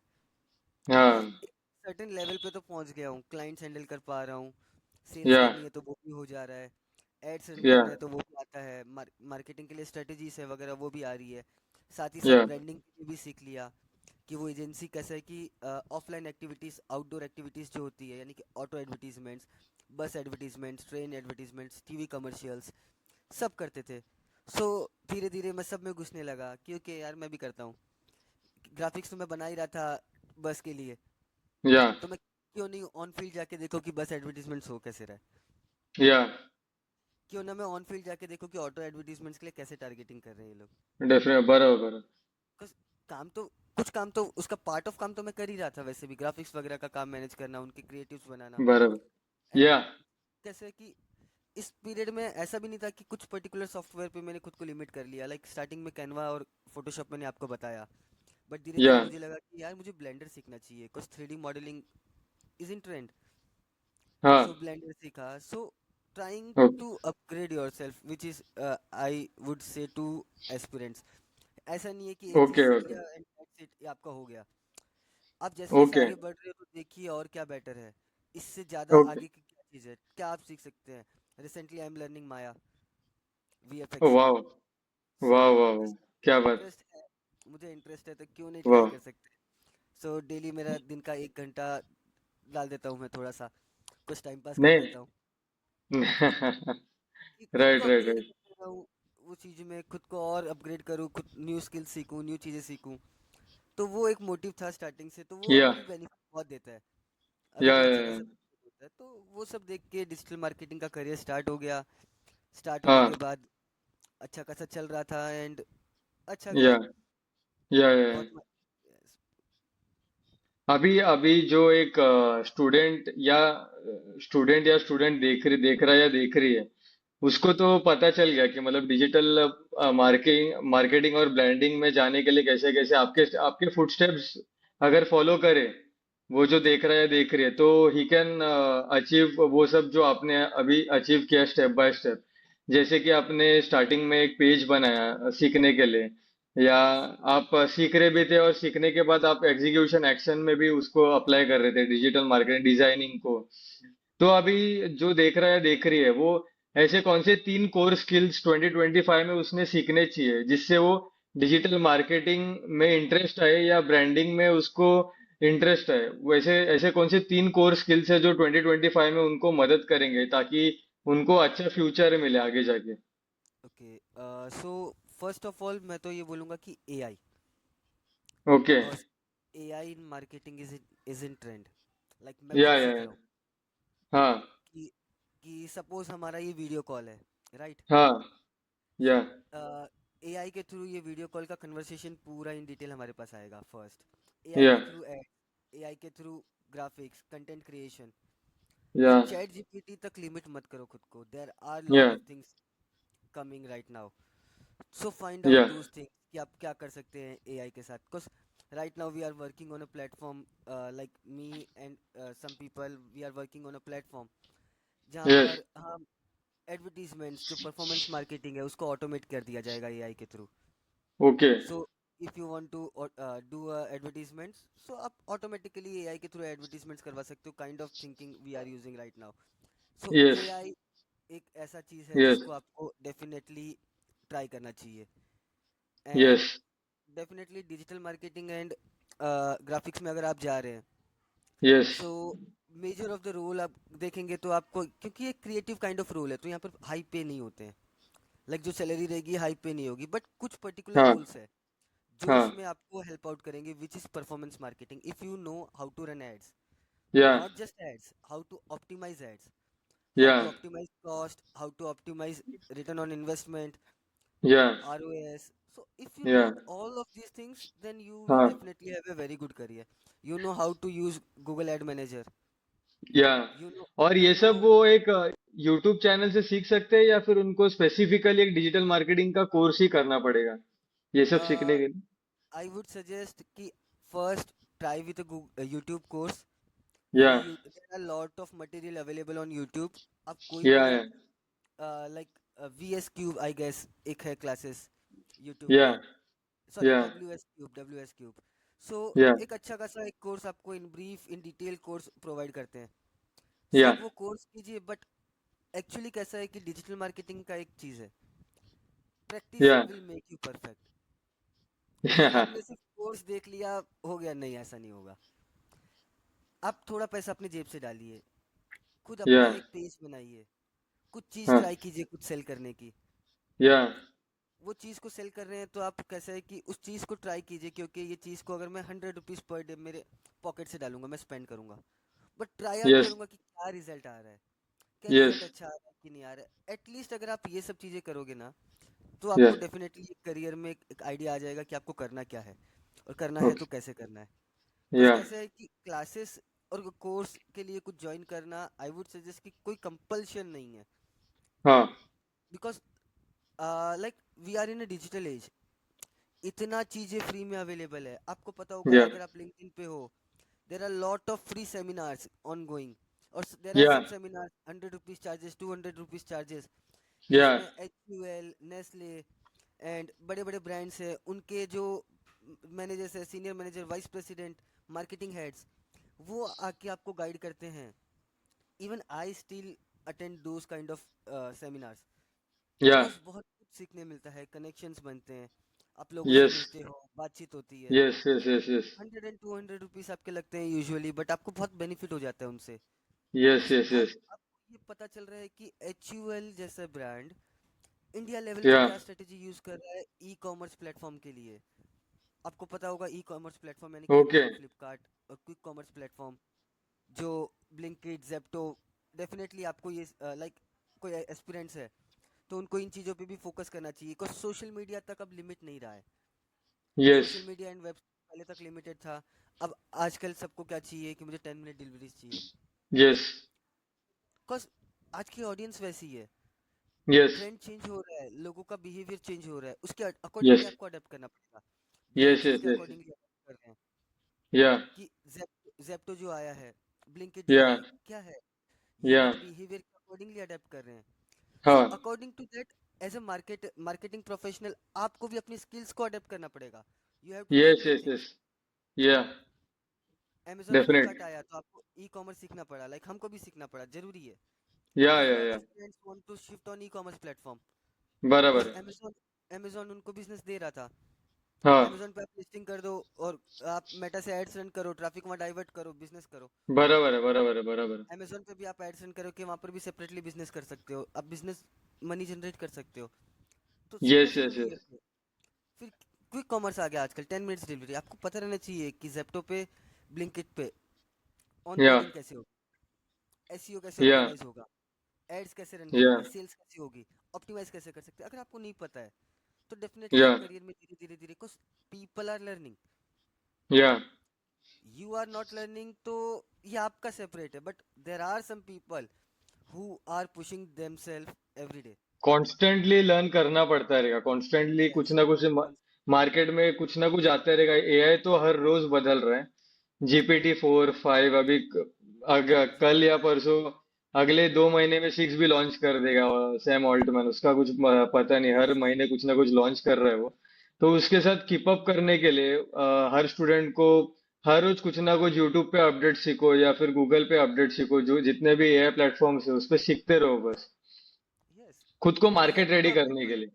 कि हाँ एक सर्टेन लेवल पे तो पहुंच गया हूँ, क्लाइंट्स हैंडल कर पा रहा हूँ, सेल्स या करनी है तो वो भी हो जा रहा है, एड्स रन या करना है तो वो भी आता है, मार्केटिंग के लिए स्ट्रेटेजीज है वगैरह वो भी आ रही है। साथ ही साथ या ब्रांडिंग के लिए भी सीख लिया कि वो एजेंसी कैसा है कि ऑफलाइन एक्टिविटीज़, आउटडोर एक्टिविटीज़ जो होती है, यानी कि ऑटो एडवर्टीजमेंट्स, बस advertisements, train advertisements, TV commercials, सब करते थे। सो धीरे धीरे मैं सब में घुसने लगा क्योंकि यार मैं भी करता हूँ। ग्राफिक्स तो मैं बना ही रहा था बस के लिए, या तो मैं क्यों नहीं ऑन फील्ड जाके देखो कि बस एडवर्टीजमेंट्स हो कैसे रहा है। या क्यों ना मैं ऑन फील्ड जाके देखो कि ऑटो एडवर्टीजमेंट्स के लिए कैसे टारगेटिंग कर रहे हैं ये लोग। डेफिनेट बराबर बराबर। 'Cause कुछ काम तो उसका पार्ट ऑफ काम तो मैं कर ही रहा था वैसे भी, ग्राफिक्स वगैरह का काम मैनेज करना, उनके क्रिएटिव्स बनाना। बराबर एंड या कैसे कि इस पीरियड में ऐसा भी नहीं था कि कुछ पर्टिकुलर सॉफ्टवेयर पे मैंने खुद को लिमिट कर लिया। लाइक स्टार्टिंग में कैनवा और फोटोशॉप मैंने आपको बताया, बट धीरे या धीरे मुझे लगा कि यार मुझे ब्लेंडर सीखना चाहिए, कुछ 3D modelling is in trend. हाँ सो ब्लेंडर सीखा। So trying okay to upgrade your self which is I would say to aspirants. ऐसा नहीं है कि एक चीज ओके सीख ओके लिया एंड दैट्स इट, ये आपका हो गया। आप जैसे जैसे ओके आगे बढ़ रहे हो तो देखिए और क्या बेटर है, इससे ज़्यादा ओके आगे की क्या चीज़ है, क्या आप सीख सकते हैं। Recently I am learning Maya VFX. वाह सो वाह वाह वाह, क्या बात। इंटरेस्ट है, मुझे इंटरेस्ट है तो क्यों नहीं ट्राई वाह कर सकते। सो डेली मेरा दिन का 1 घंटा डाल देता हूँ मैं, थोड़ा सा कुछ टाइम पास कर नहीं लेता हूँ कि खुद को राइट राइट अपग्रेड राइट करते रहूँ, वो चीज़ में खुद को और अपग्रेड करूँ, खुद न्यू स्किल्स सीखूँ, न्यू चीज़ें सीखूँ। तो वो एक मोटिव था स्टार्टिंग से, तो वो या अभी भी बेनिफिट बहुत देता है। अभी या भी अच्छा खासा benefit होता है। तो वो सब देख के डिजिटल मार्केटिंग का करियर स्टार्ट हो गया। स्टार्ट होने हाँ के बाद अच्छा खासा चल रहा था एंड अच्छा या गया। या बहुत yes। अभी अभी जो एक स्टूडेंट देख रहा है या देख रही है, उसको तो पता चल गया कि मतलब डिजिटल मार्केटिंग और ब्रांडिंग में जाने के लिए कैसे कैसे आपके आपके फुटस्टेप्स अगर फॉलो करे, वो जो देख रहा है देख रही है, तो ही कैन अचीव वो सब जो आपने अभी अचीव किया स्टेप बाय स्टेप। जैसे कि आपने स्टार्टिंग में एक पेज बनाया सीखने के लिए, या आप सीख रहे भी थे और सीखने के बाद आप एग्जीक्यूशन एक्शन में भी उसको अप्लाई कर रहे थे डिजिटल मार्केटिंग डिजाइनिंग को। तो अभी जो देख रहा है देख रही है, वो ऐसे कौन से 3 कोर स्किल्स 2025 में उसने सीखने चाहिए जिससे वो डिजिटल मार्केटिंग में इंटरेस्ट आए या ब्रांडिंग में उसको इंटरेस्ट है, वैसे ऐसे कौन से 3 कोर स्किल्स है जो 2025 में उनको मदद करेंगे ताकि उनको अच्छा फ्यूचर मिले आगे जाके। Okay, so first of all मैं तो ये बोलूँगा कि AI, okay because AI in marketing is in trend. Like मैं खुद या सीख रहा हूँ हाँ कि सपोज हमारा ये वीडियो कॉल है, राइट। हाँ सो या एआई के थ्रू ये वीडियो कॉल का कन्वर्सेशन पूरा इन डिटेल हमारे पास आएगा फर्स्ट। एआई या के थ्रू एड, एआई के थ्रू ग्राफिक्स, कंटेंट क्रिएशन। या लाइक चैट जीपीटी तक लिमिट मत करो खुद को, there are yeah lot of things coming right now. So find out yeah those things कि आप क्या कर सकते हैं एआई के साथ। Because right now we are working on a platform, like me and some people, we are working on a platform जहाँ यस पर हम एडवर्टीजमेंट्स, जो परफॉर्मेंस मार्केटिंग है उसको ऑटोमेट कर दिया जाएगा एआई के through. Okay so if you want to do advertisements, so आप ऑटोमेटिकली एआई के थ्रू एडवर्टीजमेंट्स करवा सकते हो, kind of thinking we are using right now. So yes AI एक ऐसा चीज़ है यस जिसको आपको डेफिनेटली ट्राई करना चाहिए। Yes and definitely digital marketing and graphics में अगर आप जा रहे हैं, yes so major of the role आप देखेंगे तो आपको, क्योंकि एक क्रिएटिव काइंड ऑफ रोल है, तो यहाँ पर हाई पे नहीं होते हैं। लाइक जो सैलरी रहेगी हाई पे नहीं होगी, बट कुछ पर्टिकुलर हाँ रोल्स है जो हाँ उसमें आपको हेल्प आउट करेंगे, which is performance marketing. If you know how to run ads, yeah not just ads, how to optimize ads, how या to optimize cost, how to optimize return on investment, या ROS. So if you या know all of these things, then you will हाँ definitely have a very good career. You know how to use Google Ad Manager. या You know, और you ये सब know. वो एक यूट्यूब चैनल से सीख सकते हैं या फिर उनको स्पेसिफिकली एक डिजिटल मार्केटिंग का कोर्स ही करना पड़ेगा ये सब सीखने Uh, के लिए? I would suggest कि first try with a Google, YouTube course. या There are a lot of material available on YouTube. आप कोई भी या एक like VS Cube I guess एक है classes YouTube या पे, सॉरी या डब्ल्यू एस क्यूब। सो या एक अच्छा खासा एक कोर्स आपको in brief in detail course provide करते हैं। सो या आप वो कोर्स कीजिए, बट एक्चुअली कैसा है कि डिजिटल मार्केटिंग का एक चीज़ है, प्रैक्टिस या will make you perfect. Like या आपने सिर्फ कोर्स देख लिया हो गया, नहीं, ऐसा नहीं होगा। आप थोड़ा पैसा अपनी जेब से डालिए, खुद या अपना एक पेज बनाइए, कुछ चीज़ हाँ ट्राई कीजिए कुछ सेल करने की। या वो चीज़ को सेल कर रहे हैं तो आप कैसा है कि उस चीज़ को ट्राई कीजिए, क्योंकि ये चीज़ को अगर मैं 100 रुपीज़ पर डे मेरे पॉकेट से डालूंगा, मैं स्पेंड करूंगा, बट ट्राई आउट यस करूंगा कि क्या रिजल्ट आ रहा है, क्या यस रिजल्ट अच्छा आ रहा है कि नहीं आ रहा है। एटलीस्ट अगर आप ये सब चीज़ें करोगे ना, तो या आपको डेफिनेटली करियर में एक आइडिया आ जाएगा कि आपको करना क्या है, और करना है तो ओके कैसे करना है। कुछ या कैसे है कि क्लासेस और कोर्स के लिए कुछ ज्वाइन करना, आई वुड सजेस्ट कि कोई कंपल्शन नहीं है, हाँ because like we are in a digital age, इतना चीज़ें फ्री में अवेलेबल है। आपको पता होगा या अगर आप लिंक्डइन पे हो, there are lot of free seminars on going, और there are yeah some seminar 100 rupees charges, 200 rupees charges, या जिसमें HUL, नेस्ले एंड बड़े बड़े ब्रांड्स हैं, उनके जो मैनेजर्स है, senior manager, vice president, marketing heads, वो आके आपको गाइड करते हैं। Even I still attend those kind of seminars, या बिकॉज बहुत कुछ सीखने मिलता है, कनेक्शंस बनते हैं, आप लोगों से यस मिलते हो, बातचीत होती है। Yes yes yes yes 100 and 200 rupees आपके लगते हैं यूजुअली, बट आपको बहुत बेनिफिट हो जाता है उनसे। यस बिकॉज यस यस आपको ये पता चल रहा है कि HUL जैसा ब्रांड इंडिया लेवल पे या क्या स्ट्रेटेजी यूज कर रहा है ई कॉमर्स प्लेटफॉर्म के लिए। आपको पता होगा ई कॉमर्स प्लेटफॉर्म यानी कि ओके अमेजोन, फ्लिपकार्ट और क्विक कॉमर्स प्लेटफॉर्म, जो ब्लिंकिट, जेप्टो, डेफिनेटली आपको ये लाइक कोई एस्पिरेंट्स है तो उनको इन चीज़ों पे भी फोकस करना चाहिए, बिकॉज सोशल मीडिया तक अब लिमिट नहीं रहा है। Yes social media and web पहले तक लिमिटेड था, अब आजकल सबको क्या चाहिए कि मुझे 10 मिनट डिलीवरीज चाहिए, यस बिकॉज आज की ऑडियंस वैसी है। यस ट्रेंड चेंज हो रहा है, लोगों का बिहेवियर चेंज हो रहा है, उसके अकॉर्डिंगली यस आपको अडेप्ट करना पड़ेगा। यस ब्रांड्स यस उसके यस अकॉर्डिंगली अडेप्ट कर रहे हैं या कि जेप्टो जो आया है, ब्लिंकिट जो या आया है, क्या है, या ह्यूमन बिहेवियर के अकॉर्डिंगली अडेप्ट कर रहे हैं। सो हाँ according to that, as a marketing professional आपको भी अपनी स्किल्स को अडेप्ट करना पड़ेगा। You have to learn yes new yes things. Yes yeah Amazon definite Flipkart आया तो आपको ई कॉमर्स सीखना पड़ा, लाइक हमको भी सीखना पड़ा, जरूरी है, because lot yeah of brands want to shift on e commerce platform. बराबर बिकॉज है Amazon उनको बिजनेस दे रहा था। हाँ Amazon पे आप लिस्टिंग कर दो और आप मेटा से एड्स रन करो, ट्रैफिक वहाँ डाइवर्ट करो, बिजनेस करो। बराबर है बराबर है बराबर है Amazon पे भी आप एड्स रन करो कि वहाँ पर भी सेपरेटली बिजनेस कर सकते हो, आप बिजनेस मनी जनरेट कर सकते हो। तो सीखना यस यस जरूरी यस है। फिर क्विक कॉमर्स आ गया आजकल, 10 मिनट्स डिलीवरी। आपको पता रहना चाहिए कि जेप्टो पे, ब्लिंकिट पे या ऑनबोर्डिंग कैसे होगी, एसईओ कैसे या ऑप्टिमाइज होगा, एड्स कैसे रन या करेंगे, सेल्स कैसे होगी, ऑप्टिमाइज कैसे कर सकते हैं। अगर आपको नहीं पता है तो डेफिनेटली या आप करियर में धीरे धीरे धीरे, कुछ people are learning, yeah you are not learning, तो ये आपका सेपरेट है, but there are some people who are pushing themselves every day. Constantly learn करना पड़ता रहेगा कॉन्स्टेंटली कुछ यस, ना कुछ मार्केट में कुछ ना कुछ आता रहेगा एआई तो हर रोज बदल रहा है GPT 4 5 अभी कल या परसों अगले 2 महीने में 6 भी लॉन्च कर देगा सैम ऑल्टमैन उसका कुछ पता नहीं हर यस, महीने कुछ ना कुछ लॉन्च कर रहा है वो तो उसके साथ कीप अप करने के लिए हर स्टूडेंट को हर रोज कुछ ना कुछ यूट्यूब पे अपडेट सीखो या फिर गूगल पे अपडेट सीखो जो जितने भी एआई प्लेटफॉर्म्स है उस पे सीखते रहो बस यस, खुद को you have market to ready update करने योर, के लिए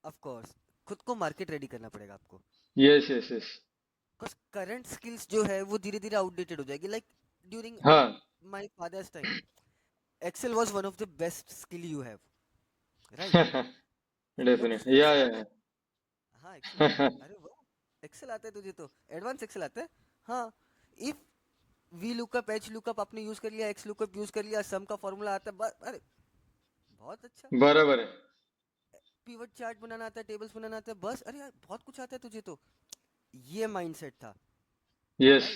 ऑफ कोर्स खुद को मार्केट रेडी करना पड़ेगा आपको, yes yes yes because current skills जो है वो धीरे धीरे आउटडेटेड हो जाएगी, लाइक ड्यूरिंग हाँ my father's time, Excel was one of the best skill you have, right? But definite उसको या एक्सेल आता या है। हाँ एक्सेल आता है, अरे वाह एक्सेल आता है तुझे तो, एडवांस एक्सेल आता है। हाँ, if V lookup H lookup आपने यूज कर लिया, एक्स लुकअप यूज कर लिया, सम का फॉर्मूला आता है, अरे बहुत अच्छा। बराबर है। पिवट चार्ट बनाना आता है, टेबल्स बनाना आता है, बस अरे यार बहुत कुछ आता है तुझे तो। ये माइंडसेट था, yes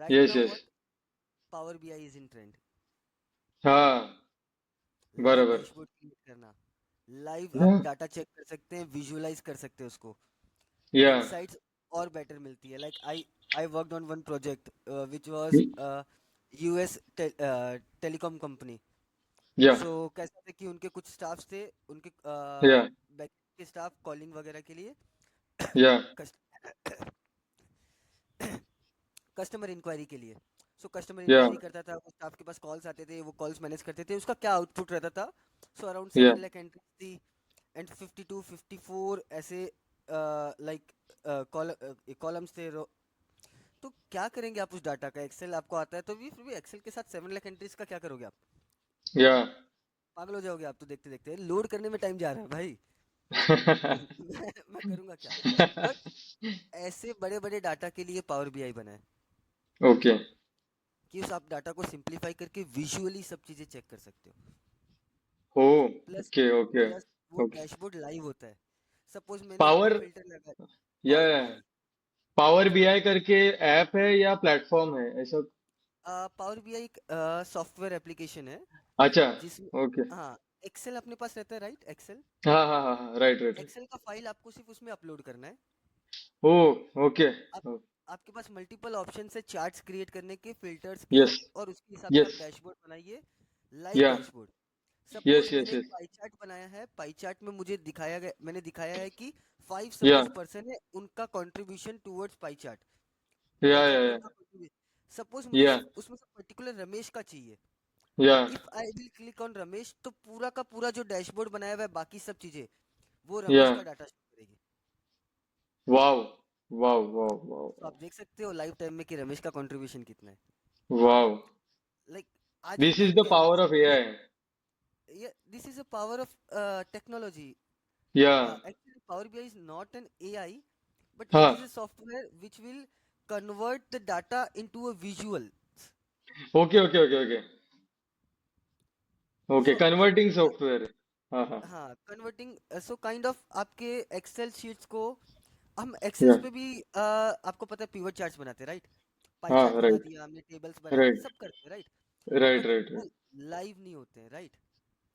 right. Right yes now yes. What, power BI is in trend. हाँ लाइव बराबर। डैशबोर्ड क्रिएट करना, लाइव या आप डाटा चेक कर सकते हैं, विजुअलाइज कर सकते हैं उसको, या इनसाइट्स और बेटर मिलती है। Like I worked on one project which was US telecom company. या सो कैसा था कि उनके कुछ स्टाफ्स थे, उनके या बैक के स्टाफ कॉलिंग वगैरह के लिए या कस्टमर इंक्वायरी के लिए। सो कस्टमर या इंक्वायरी करता था, वो स्टाफ के पास कॉल्स आते थे, वो कॉल्स मैनेज करते थे, उसका क्या आउटपुट रहता था। सो अराउंड या 7 लाख एंट्रीज थी, एंड 52 54 ऐसे लाइक कॉलम्स थे तो क्या करेंगे आप उस डाटा का? एक्सेल आपको आता है तो भी, फिर भी एक्सेल के साथ 7 लाख एंट्रीज का क्या करोगे आप? या पागल हो जाओगे आप तो, देखते देखते लोड करने में टाइम जा रहा है भाई। मैं करूंगा क्या? बट ऐसे बड़े बड़े डाटा के लिए पावर बीआई बना है, ओके कि उस आप डाटा को सिंप्लीफाई करके विजुअली सब चीजें चेक कर सकते हो। Oh plus okay okay plus वो ओके। डैशबोर्ड लाइव होता है। सपोज मैंने एक पावर फिल्टर लगा, या पावर बीआई। पावर बीआई करके ऐप है या प्लेटफॉर्म है ऐसा? पावर बीआई एक सॉफ्टवेयर एप्लीकेशन है अच्छा जिसमें, ओके। हाँ, एक्सेल अपने पास रहता है, राइट? एक्सेल, हाँ हाँ हाँ हाँ राइट राइट राइट। एक्सेल का फाइल आपको सिर्फ उसमें अपलोड करना है। ओ ओके। आप आपके पास मल्टीपल ऑप्शन है चार्ट्स क्रिएट करने के, फिल्टर्स के, यस और उसके हिसाब से आप यस डैशबोर्ड बनाइए, लाइव या डैशबोर्ड। यस सपोज यस मैंने एक यस पाई चार्ट बनाया है, पाई चार्ट में मुझे दिखाया गया, मैंने दिखाया है कि 5 या सपोज पर्सन है, उनका कंट्रीब्यूशन टुवर्ड्स पाई चार्ट, पाई या चार्ट में या उनका कंट्रीब्यूशन। सपोज मुझे या उसमें से पर्टिकुलर रमेश का चाहिए, या if I will click on Ramesh, तो पूरा का पूरा जो डैशबोर्ड बनाया हुआ है बाकी सब चीजें, वो या रमेश का डाटा शो करेगी। वाव वाव वाव वाव तो आप देख सकते हो लाइव टाइम में कि रमेश का कंट्रीब्यूशन कितना है। वाव। लाइक आज के this is time the pay power of AI. This is a power of technology. या Actually, Power BI is not an AI, but it is a हाँ software which will convert the data into a visual. Okay okay okay okay okay So, converting software. हाँ हाँ हाँ, कन्वर्टिंग, सो काइंड ऑफ आपके एक्सेल शीट्स को, हम या एक्सेल्स पे भी आपको पता है पिवट चार्ट्स बनाते हैं, राइट? पाई चार्ट हाँ बना राइट दिया हमने, टेबल्स बना दिए, राइट सब करते हैं, राइट? राइट बट राइट वो राइट लाइव नहीं होते हैं, राइट?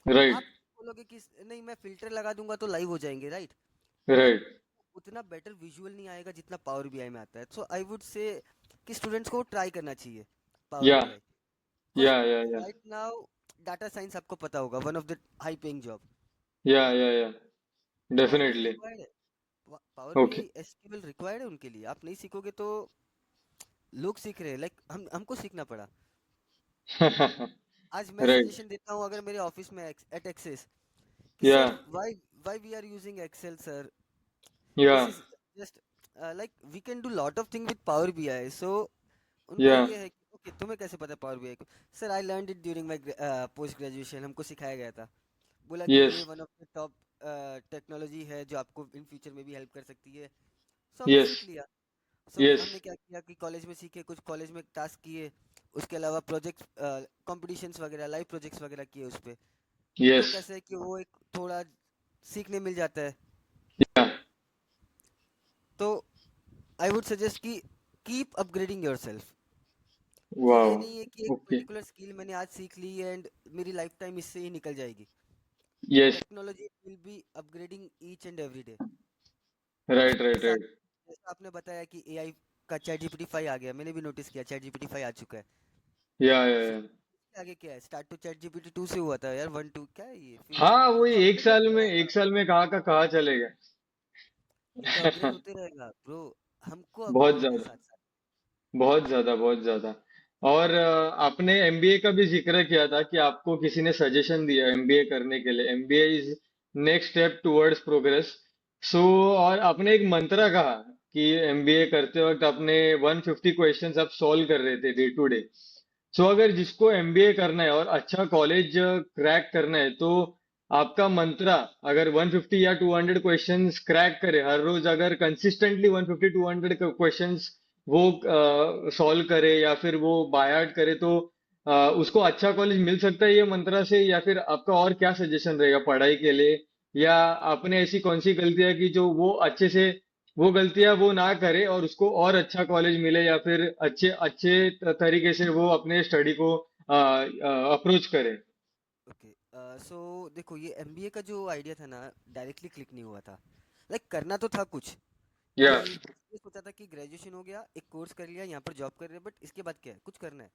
राइट आप बोलोगे कि नहीं मैं फिल्टर लगा दूंगा तो लाइव हो जाएंगे, राइट? बट राइट उतना बेटर विजुअल नहीं आएगा जितना पावर बीआई में आता है। सो आई वुड से कि स्टूडेंट्स को ट्राई करना चाहिए पावर या बीआई, बिकॉज या राइट नाउ डाटा साइंस आपको पता होगा, one of the high paying job. या पावर बीआई डेफिनेटली रिक्वायर्ड है, power okay. BI SQL required है उनके लिए। आप नहीं सीखोगे तो लोग सीख रहे हैं, लाइक हमको सीखना पड़ा। आज मैं राइट सजेशन देता हूँ अगर मेरे ऑफिस में एट एक्सेस कि yeah sir why we are using Excel sir, yeah this is just like we can do lot of thing with power BI. So उनका या ये है कि ओके तुम्हें कैसे पता पावर बीआई को? Sir I learned it during my post graduation, हमको सिखाया गया था, बोला कि यस ये one of the top technology है जो आपको इन फ्यूचर में भी हेल्प कर सकती है। सो हमने यस सीख लिया। सो यस हमने क्या किया कि कॉलेज में सीखे, कुछ कॉलेज में टास्क किए, उसके अलावा प्रोजेक्ट कॉम्पिटिशन्स वगैरह, लाइव प्रोजेक्ट्स वगैरह किए उस पे। तो यस कैसे है कि वो एक थोड़ा सीखने मिल जाता है। या तो आई वुड सजेस्ट कि कीप अपग्रेडिंग योरसेल्फ। वाओ ये नहीं है कि एक ओके पर्टिकुलर स्किल मैंने आज सीख ली एंड मेरी लाइफ टाइम इससे ही निकल जाएगी। Yes technology will be upgrading each and every day. Right right जैसा राइट जैसा आपने बताया कि एआई का चैट जीपीटी 5 आ गया, मैंने भी नोटिस किया चैट जीपीटी 5 आ चुका है। सो या आगे क्या है? स्टार्ट तो चैट जीपीटी 2 से हुआ था यार, 1 2 क्या है ये? फिर हाँ 2 वही तो एक अपग्रेड साल होते में रहेगा, एक साल में कहाँ का कहाँ चलेगा। ये तो अपग्रेड होते रहेगा ब्रो, हमको अपग्रेड बहुत होना है ज्यादा साथ साथ। बहुत ज्यादा बहुत ज्यादा। और आपने एमबीए का भी जिक्र किया था कि आपको किसी ने सजेशन दिया एमबीए करने के लिए, MBA is next step towards progress. So और आपने एक मंत्र कहा कि एमबीए करते वक्त अपने 150 क्वेश्चंस आप सॉल्व कर रहे थे डे टू डे। सो अगर जिसको एमबीए करना है और अच्छा कॉलेज क्रैक करना है तो आपका मंत्रा, अगर 150 या 200 क्वेश्चंस क्रैक करे हर रोज, अगर कंसिस्टेंटली 150 200 क्वेश्चंस वो सॉल्व करे या फिर वो बाय आउट करे तो उसको अच्छा कॉलेज मिल सकता है ये मंत्रा से, या फिर आपका और क्या सजेशन रहेगा पढ़ाई के लिए? या आपने ऐसी कौन सी गलतियां की जो वो अच्छे से वो गलतियां वो ना करे और उसको और अच्छा कॉलेज मिले, या फिर अच्छे अच्छे तरीके से वो अपने स्टडी को अप्रोच करे? ओके, सो देखो, ये एमबीए का जो आइडिया था ना, डायरेक्टली क्लिक नहीं हुआ था। लाइक करना तो था कुछ, कि या ये सोचा था कि ग्रेजुएशन हो गया, एक कोर्स कर लिया, यहाँ पर जॉब कर रहे हैं, बट इसके बाद क्या है, कुछ करना है।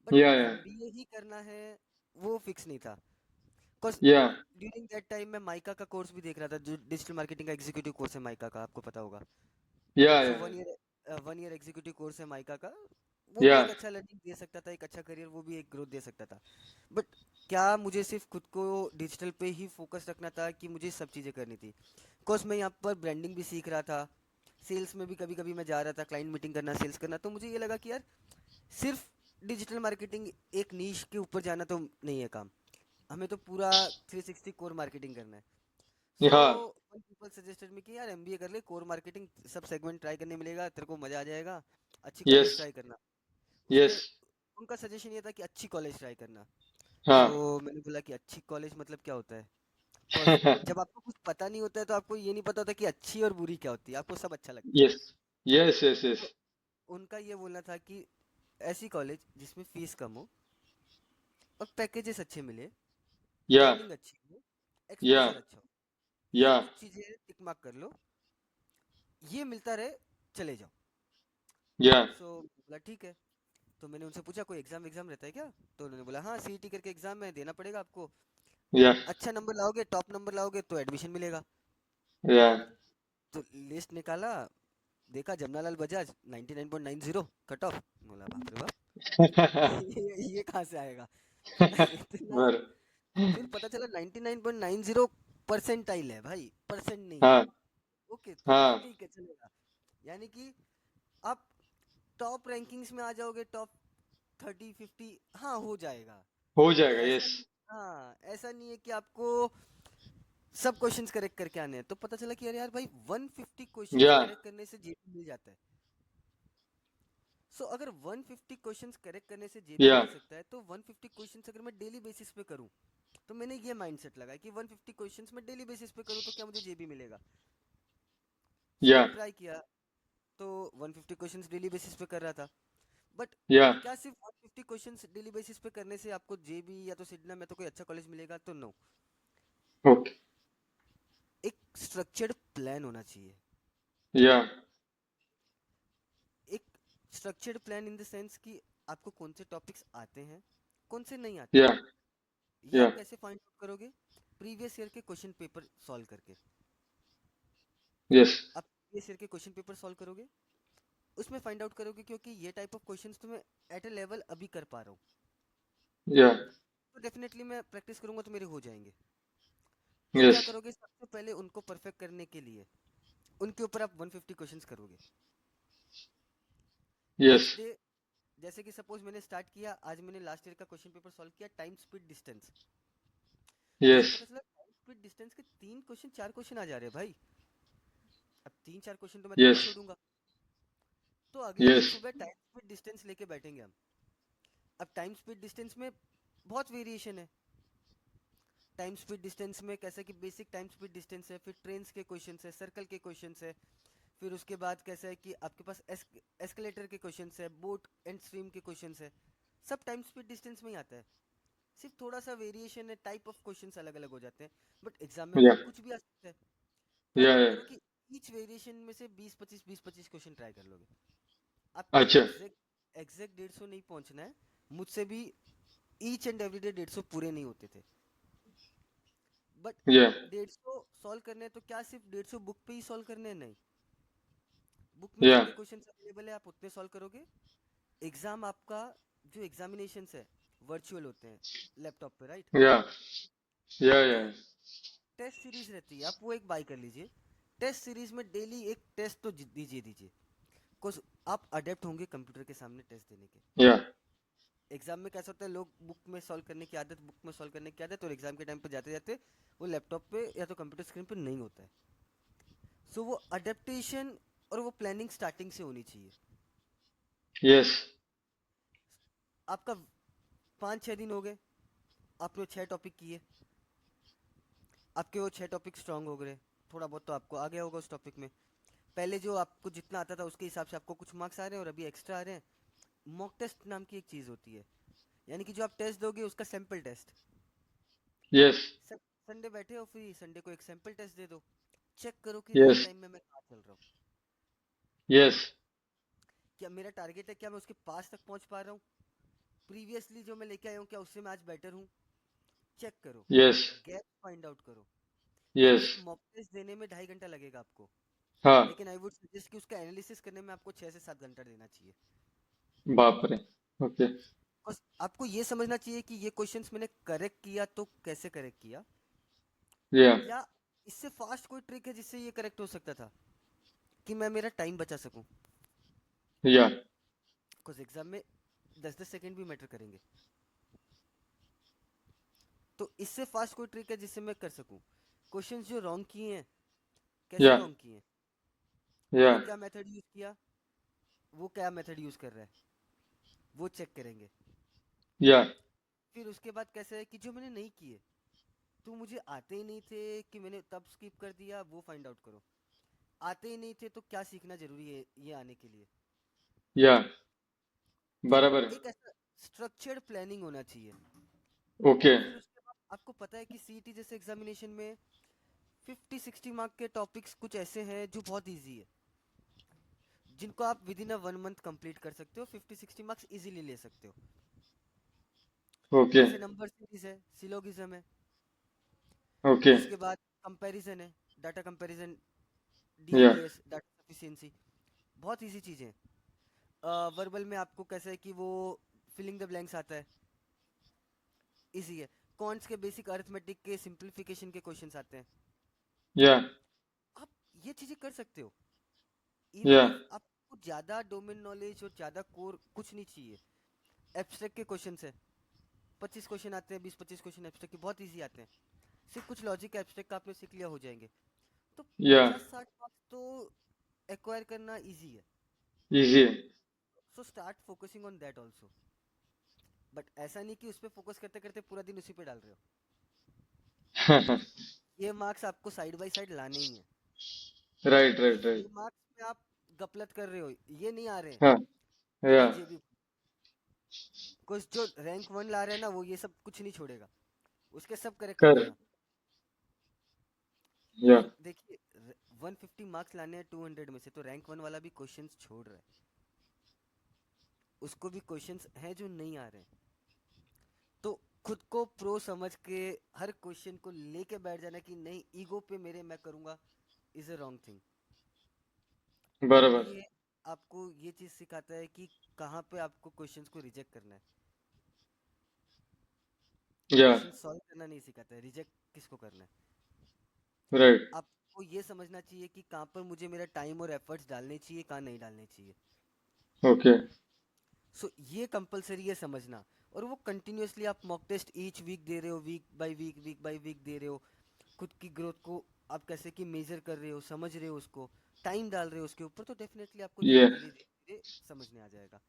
बट या एमबीए ही करना है, वो फिक्स नहीं था। बिकॉज या ड्यूरिंग दैट टाइम मैं माइका का कोर्स भी देख रहा था, जो डिजिटल मार्केटिंग का एग्जीक्यूटिव कोर्स है माइका का, आपको पता होगा। या सो 1 ईयर एग्जीक्यूटिव कोर्स है माइका का। वो भी या एक अच्छा लर्निंग दे सकता था, एक अच्छा करियर, वो भी एक ग्रोथ दे सकता था। बट क्या मुझे सिर्फ खुद को डिजिटल पे ही फोकस रखना था, कि मुझे सब चीज़ें करनी थी? बिकॉज मैं यहाँ पर ब्रांडिंग भी सीख रहा था, सेल्स में भी कभी कभी मैं जा रहा था, क्लाइंट मीटिंग करना, सेल्स करना। तो मुझे ये लगा कि यार, सिर्फ डिजिटल मार्केटिंग एक नीश के ऊपर जाना तो नहीं है काम, हमें तो पूरा 360 कोर मार्केटिंग करना है। सो या वन पीपल सजेस्टेड मी कि यार एमबीए कर ले, कोर मार्केटिंग सब सेगमेंट ट्राई करने मिलेगा, तेरे को मजा आ जाएगा, अच्छी यस कॉलेज ट्राई करना। यस उसमें उनका सजेशन ये था कि अच्छी कॉलेज ट्राई करना। हाँ सो मैंने बोला कि अच्छी कॉलेज मतलब क्या होता है? बिकॉज जब आपको कुछ पता नहीं होता है तो आपको ये नहीं पता होता कि अच्छी और बुरी क्या होती है, आपको सब अच्छा लगता है। यस यस यस यस तो उनका ये बोलना था कि ऐसी कॉलेज जिसमें फीस कम हो और पैकेजेस अच्छे मिले, या ट्रेनिंग अच्छी हो, या एक्सपोजर अच्छा हो, ये या कुछ चीजें टिक मार्क कर लो, ये मिलता रहे, चले जाओ। या सो बोला ठीक है। तो मैंने उनसे पूछा कोई एग्जाम एग्जाम रहता है क्या? तो उन्होंने बोला हाँ, सीईटी करके एग्जाम है, देना पड़ेगा आपको। या अच्छा नंबर लाओगे, टॉप नंबर लाओगे तो एडमिशन मिलेगा। या तो लिस्ट निकाला, देखा जमनालाल बजाज 99.90 कट ऑफ। बोला बाप रे बाप, ये कहाँ से आएगा इतना। बर फिर पता चला 99.90 परसेंटाइल है भाई, परसेंट नहीं है। हाँ ओके, तो बोला हाँ ठीक है, चलेगा। यानी कि आप टॉप रैंकिंग्स में आ जाओगे, टॉप 30 50, हाँ हो जाएगा। हो पर जाएगा ऐसा यस नहीं, हाँ ऐसा नहीं है कि आपको सब क्वेश्चंस करेक्ट करके आने हैं। तो पता चला कि अरे यार भाई, 150 क्वेश्चंस या करेक्ट करने से जेबी मिल जाता है। सो अगर 150 क्वेश्चंस करेक्ट करने से जेबी या मिल सकता है, तो 150 क्वेश्चंस अगर मैं डेली बेसिस पे करूं, तो मैंने ये माइंडसेट लगाया कि 150 क्वेश्चंस मैं डेली बेसिस पे करूं तो क्या मुझे जेबी मिलेगा। सो या ट्राई किया, तो 150 क्वेश्चंस डेली बेसिस पे कर रहा था। बट या क्या सिर्फ 150 क्वेश्चंस डेली बेसिस पे करने से आपको जेबी या तो सिडना में तो कोई अच्छा कॉलेज मिलेगा? तो नो। ओके एक स्ट्रक्चर्ड प्लान होना चाहिए। या एक structured plan in the sense कि आपको कौन से टॉपिक्स आते हैं, कौन से नहीं आते या हैं। ये या आप कैसे फाइंड आउट करोगे? प्रीवियस ईयर के क्वेश्चन पेपर सॉल्व करके। यस आप प्रीवियस ईयर के क्वेश्चन पेपर सॉल्व करोगे, उसमें फाइंड आउट करोगे, क्योंकि ये टाइप ऑफ क्वेश्चंस तो मैं एट अ लेवल अभी कर पा रहा हूँ, या तो डेफिनेटली मैं प्रैक्टिस करूंगा तो मेरे हो जाएंगे। तो क्या यस करोगे, सबसे पहले उनको परफेक्ट करने के लिए उनके ऊपर आप 150 क्वेश्चंस करोगे। यस नेक्स्ट डे, जैसे कि सपोज मैंने स्टार्ट किया, आज मैंने लास्ट ईयर का क्वेश्चन पेपर सॉल्व किया, टाइम स्पीड डिस्टेंस। मुझे यस पता चला टाइम स्पीड डिस्टेंस के 3 क्वेश्चन 4 क्वेश्चन आ जा रहे हैं भाई। अब 3 4 क्वेश्चन तो मैं थोड़ी यस छोड़ूंगा। तो अगले दिन यस सुबह टाइम स्पीड डिस्टेंस लेके बैठेंगे हम। अब टाइम स्पीड डिस्टेंस में बहुत वेरिएशन है। टाइम स्पीड डिस्टेंस में कैसे कि बेसिक टाइम स्पीड डिस्टेंस है, फिर ट्रेन्स के क्वेश्चंस है, सर्कल के क्वेश्चंस है, फिर उसके बाद कैसा है कि आपके पास एस्केलेटर के क्वेश्चंस है, बोट एंड स्ट्रीम के क्वेश्चंस है। सब टाइम स्पीड डिस्टेंस में ही आता है। सिर्फ थोड़ा सा वेरिएशन है, टाइप ऑफ क्वेश्चंस अलग अलग हो जाते हैं। बट एग्जाम में या कुछ भी आ सकता है। तो आप या क्या या करो कि ईच वेरिएशन में से 20 25 क्वेश्चन ट्राई कर लोगे। आपको अच्छा एग्जैक्ट एग्जैक्ट 150 नहीं पहुंचना है। मुझसे भी ईच एंड एवरीडे 150 पूरे नहीं होते थे। बट या 150 सॉल्व करने हैं तो क्या सिर्फ 150 बुक पे ही सॉल्व करने हैं? नहीं, बुक में या जितने क्वेश्चन अवेलेबल है आप उतने सॉल्व करोगे। एग्जाम आपका, जो एग्जामिनेशन है, वर्चुअल होते हैं लैपटॉप पे, राइट? या या तो टेस्ट सीरीज रहती है, आप वो एक बाय कर लीजिए। टेस्ट सीरीज में डेली एक टेस्ट तो दीजिए दीजिए, बिकॉज आप अडेप्ट होंगे कंप्यूटर के सामने टेस्ट देने के। या एग्जाम में कैसा होता है, लोग बुक में सॉल्व करने की आदत, और एग्जाम के टाइम पे जाते जाते वो लैपटॉप पे या तो कंप्यूटर स्क्रीन पे नहीं होता है। सो वो अडेप्टेशन और वो प्लानिंग स्टार्टिंग से होनी चाहिए। यस। आपका 5-6 दिन हो गए, आपने 6 टॉपिक किए, आपके वो 6 टॉपिक स्ट्रांग हो गए, थोड़ा बहुत तो आपको आ गया होगा उस टॉपिक में। पहले जो आपको जितना आता था उसके हिसाब से आपको कुछ मार्क्स आ रहे हैं, और अभी एक्स्ट्रा आ रहे हैं। मॉक टेस्ट नाम की एक चीज़ होती है, यानी कि जो आप टेस्ट दोगे उसका सैंपल टेस्ट। यस। संडे बैठे हो फ्री, संडे को एक सैंपल टेस्ट दे दो, चेक करो कि रियल यस। टाइम में मैं कहाँ चल रहा हूँ। यस। क्या मेरा टारगेट है, क्या मैं उसके पास तक पहुंच पा रहा हूँ, प्रीवियसली जो मैं लेके आया हूँ क्या उससे मैं आज बेटर हूँ। चेक करो, यस। गैप फाइंड आउट करो। यस। एक मॉक टेस्ट देने में 2.5 घंटा लगेगा आपको, हाँ। लेकिन आई वुड सजेस्ट कि उसका एनालिसिस करने में आपको 6 से 7 घंटा देना चाहिए। बाप रे। ओके। बस आपको ये समझना चाहिए कि ये क्वेश्चंस मैंने करेक्ट किया तो कैसे करेक्ट किया, या। या इससे फास्ट कोई ट्रिक है जिससे ये करेक्ट हो सकता था, कि मैं मेरा टाइम बचा सकूं। या। बिकॉज एग्जाम में 10-10 सेकेंड भी मैटर करेंगे। तो इससे फास्ट कोई ट्रिक है जिससे मैं कर सकूं। क्वेश्चंस जो रॉन्ग किए हैं, कैसे या। रॉन्ग किए हैं, या। मैंने क्या मेथड यूज किया, वो क्या मेथड यूज कर रहा है, वो चेक करेंगे। या। फिर उसके बाद कैसे है कि जो मैंने नहीं किए, तो मुझे आते ही नहीं थे कि मैंने तब स्किप कर दिया, वो फाइंड आउट करो। आते ही नहीं थे तो क्या सीखना जरूरी है ये आने के लिए। या। तो बराबर। एक ऐसा स्ट्रक्चर्ड प्लानिंग होना चाहिए। ओके। फिर उसके बाद आपको पता है कि सीईटी जैसे एग्जामिनेशन में 50-60 मार्क के टॉपिक्स कुछ ऐसे हैं जो बहुत इजी है, जिनको आप with in a 1 month complete कर सकते हो, 50-60 मार्क्स इजीली ले सकते हो। ओके। जैसे नंबर सीरीज है, सिलोगिज्म है, ओके। उसके बाद कंपैरिजन है, डाटा कंपैरिजन, या। डीएबीएस, डाटा सफिशिएंसी, बहुत इजी चीजें हैं। वर्बल में आपको कैसा है कि वो फिलिंग द ब्लैंक्स आता है, इजी है। कॉन्ट्स के बेसिक अरिथमेटिक के सिंप्लीफिकेशन के क्वेश्चंस आते हैं। या। आप ये चीजें कर सकते हो, या। इवन इफ आपको ज्यादा डोमेन नॉलेज और ज्यादा कोर कुछ नहीं चाहिए। एब्स्ट्रैक्ट के क्वेश्चंस है, 25 क्वेश्चन आते हैं, 20-25 क्वेश्चन एब्स्ट्रैक्ट के बहुत इजी आते हैं। सिर्फ कुछ लॉजिक एब्स्ट्रैक्ट का आपने सीख लिया, हो जाएंगे। तो या। 50-60 मार्क्स तो एक्वायर करना इजी है। इजी है। So start focusing on that also. But ऐसा नहीं कि उस पर फोकस करते करते पूरा दिन उसी पे डाल रहे हो। ये मार्क्स आपको साइड बाय साइड लाने ही है। राइट, राइट, ये राइट। मार्क्स में आप गपलत कर रहे हो, ये नहीं आ रहे हैं हाँ। कि या। मैं जेबी। कुछ जो रैंक 1 ला रहे हैं ना, वो ये सब कुछ नहीं छोड़ेगा, उसके सब करेक्ट कर कर। देगा। या। और देखिए, 150 मार्क्स लाने हैं 200 में से, तो रैंक 1 वाला भी क्वेश्चंस छोड़ रहा है, उसको भी क्वेश्चंस हैं जो नहीं आ रहे हैं। तो खुद को प्रो समझ के हर क्वेश्चन को लेके बैठ जाना कि नहीं, ईगो पे मेरे मैं करूंगा, इज अ रॉन्ग थिंग। और बराबर। ये आपको ये चीज सिखाता है कि कहाँ पे आपको क्वेश्चंस को रिजेक्ट करना है। या। क्वेश्चन सॉल्व करना नहीं सिखाता है, रिजेक्ट किसको करना है। राइट। आपको ये समझना चाहिए कि कहाँ पर मुझे मेरा टाइम और एफर्ट्स डालने चाहिए, कहाँ नहीं डालने चाहिए। ओके। ये कंपलसरी है समझना। और वो कंटिन्यूअसली आप मॉक टेस्ट ईच वीक दे रहे हो, वीक बाय वीक दे रहे हो। खुद की ग्रोथ को आप कैसे कि मेजर कर रहे हो, समझ रहे हो, उसको टाइम डाल रहे हो उसके ऊपर, तो डेफिनेटली आपको ये। धीरे धीरे समझने आ जाएगा।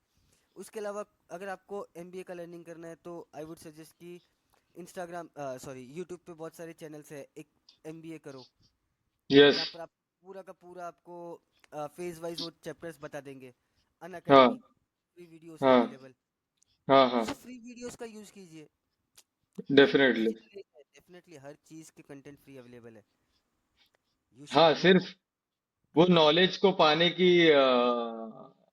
उसके अलावा अगर आपको एमबीए का लर्निंग करना है तो आई वुड सजेस्ट कि इंस्टाग्राम, सॉरी, यूट्यूब पे बहुत सारे चैनल्स है। एक एमबीए करो, यस। जहाँ पर आप पूरा का पूरा आपको फेज वाइज वो चैप्टर्स बता देंगे। अन हाँ। अकेडमी फ्री वीडियोस है हाँ। अवेलेबल। हाँ। हाँ। सो फ्री वीडियोस का यूज कीजिए। ये डेफिनेटली। डिजिटल एज है, डेफिनेटली हर चीज के कंटेंट फ्री अवेलेबल है। यू शुड हाँ, नो। सिर्फ वो नॉलेज को पाने की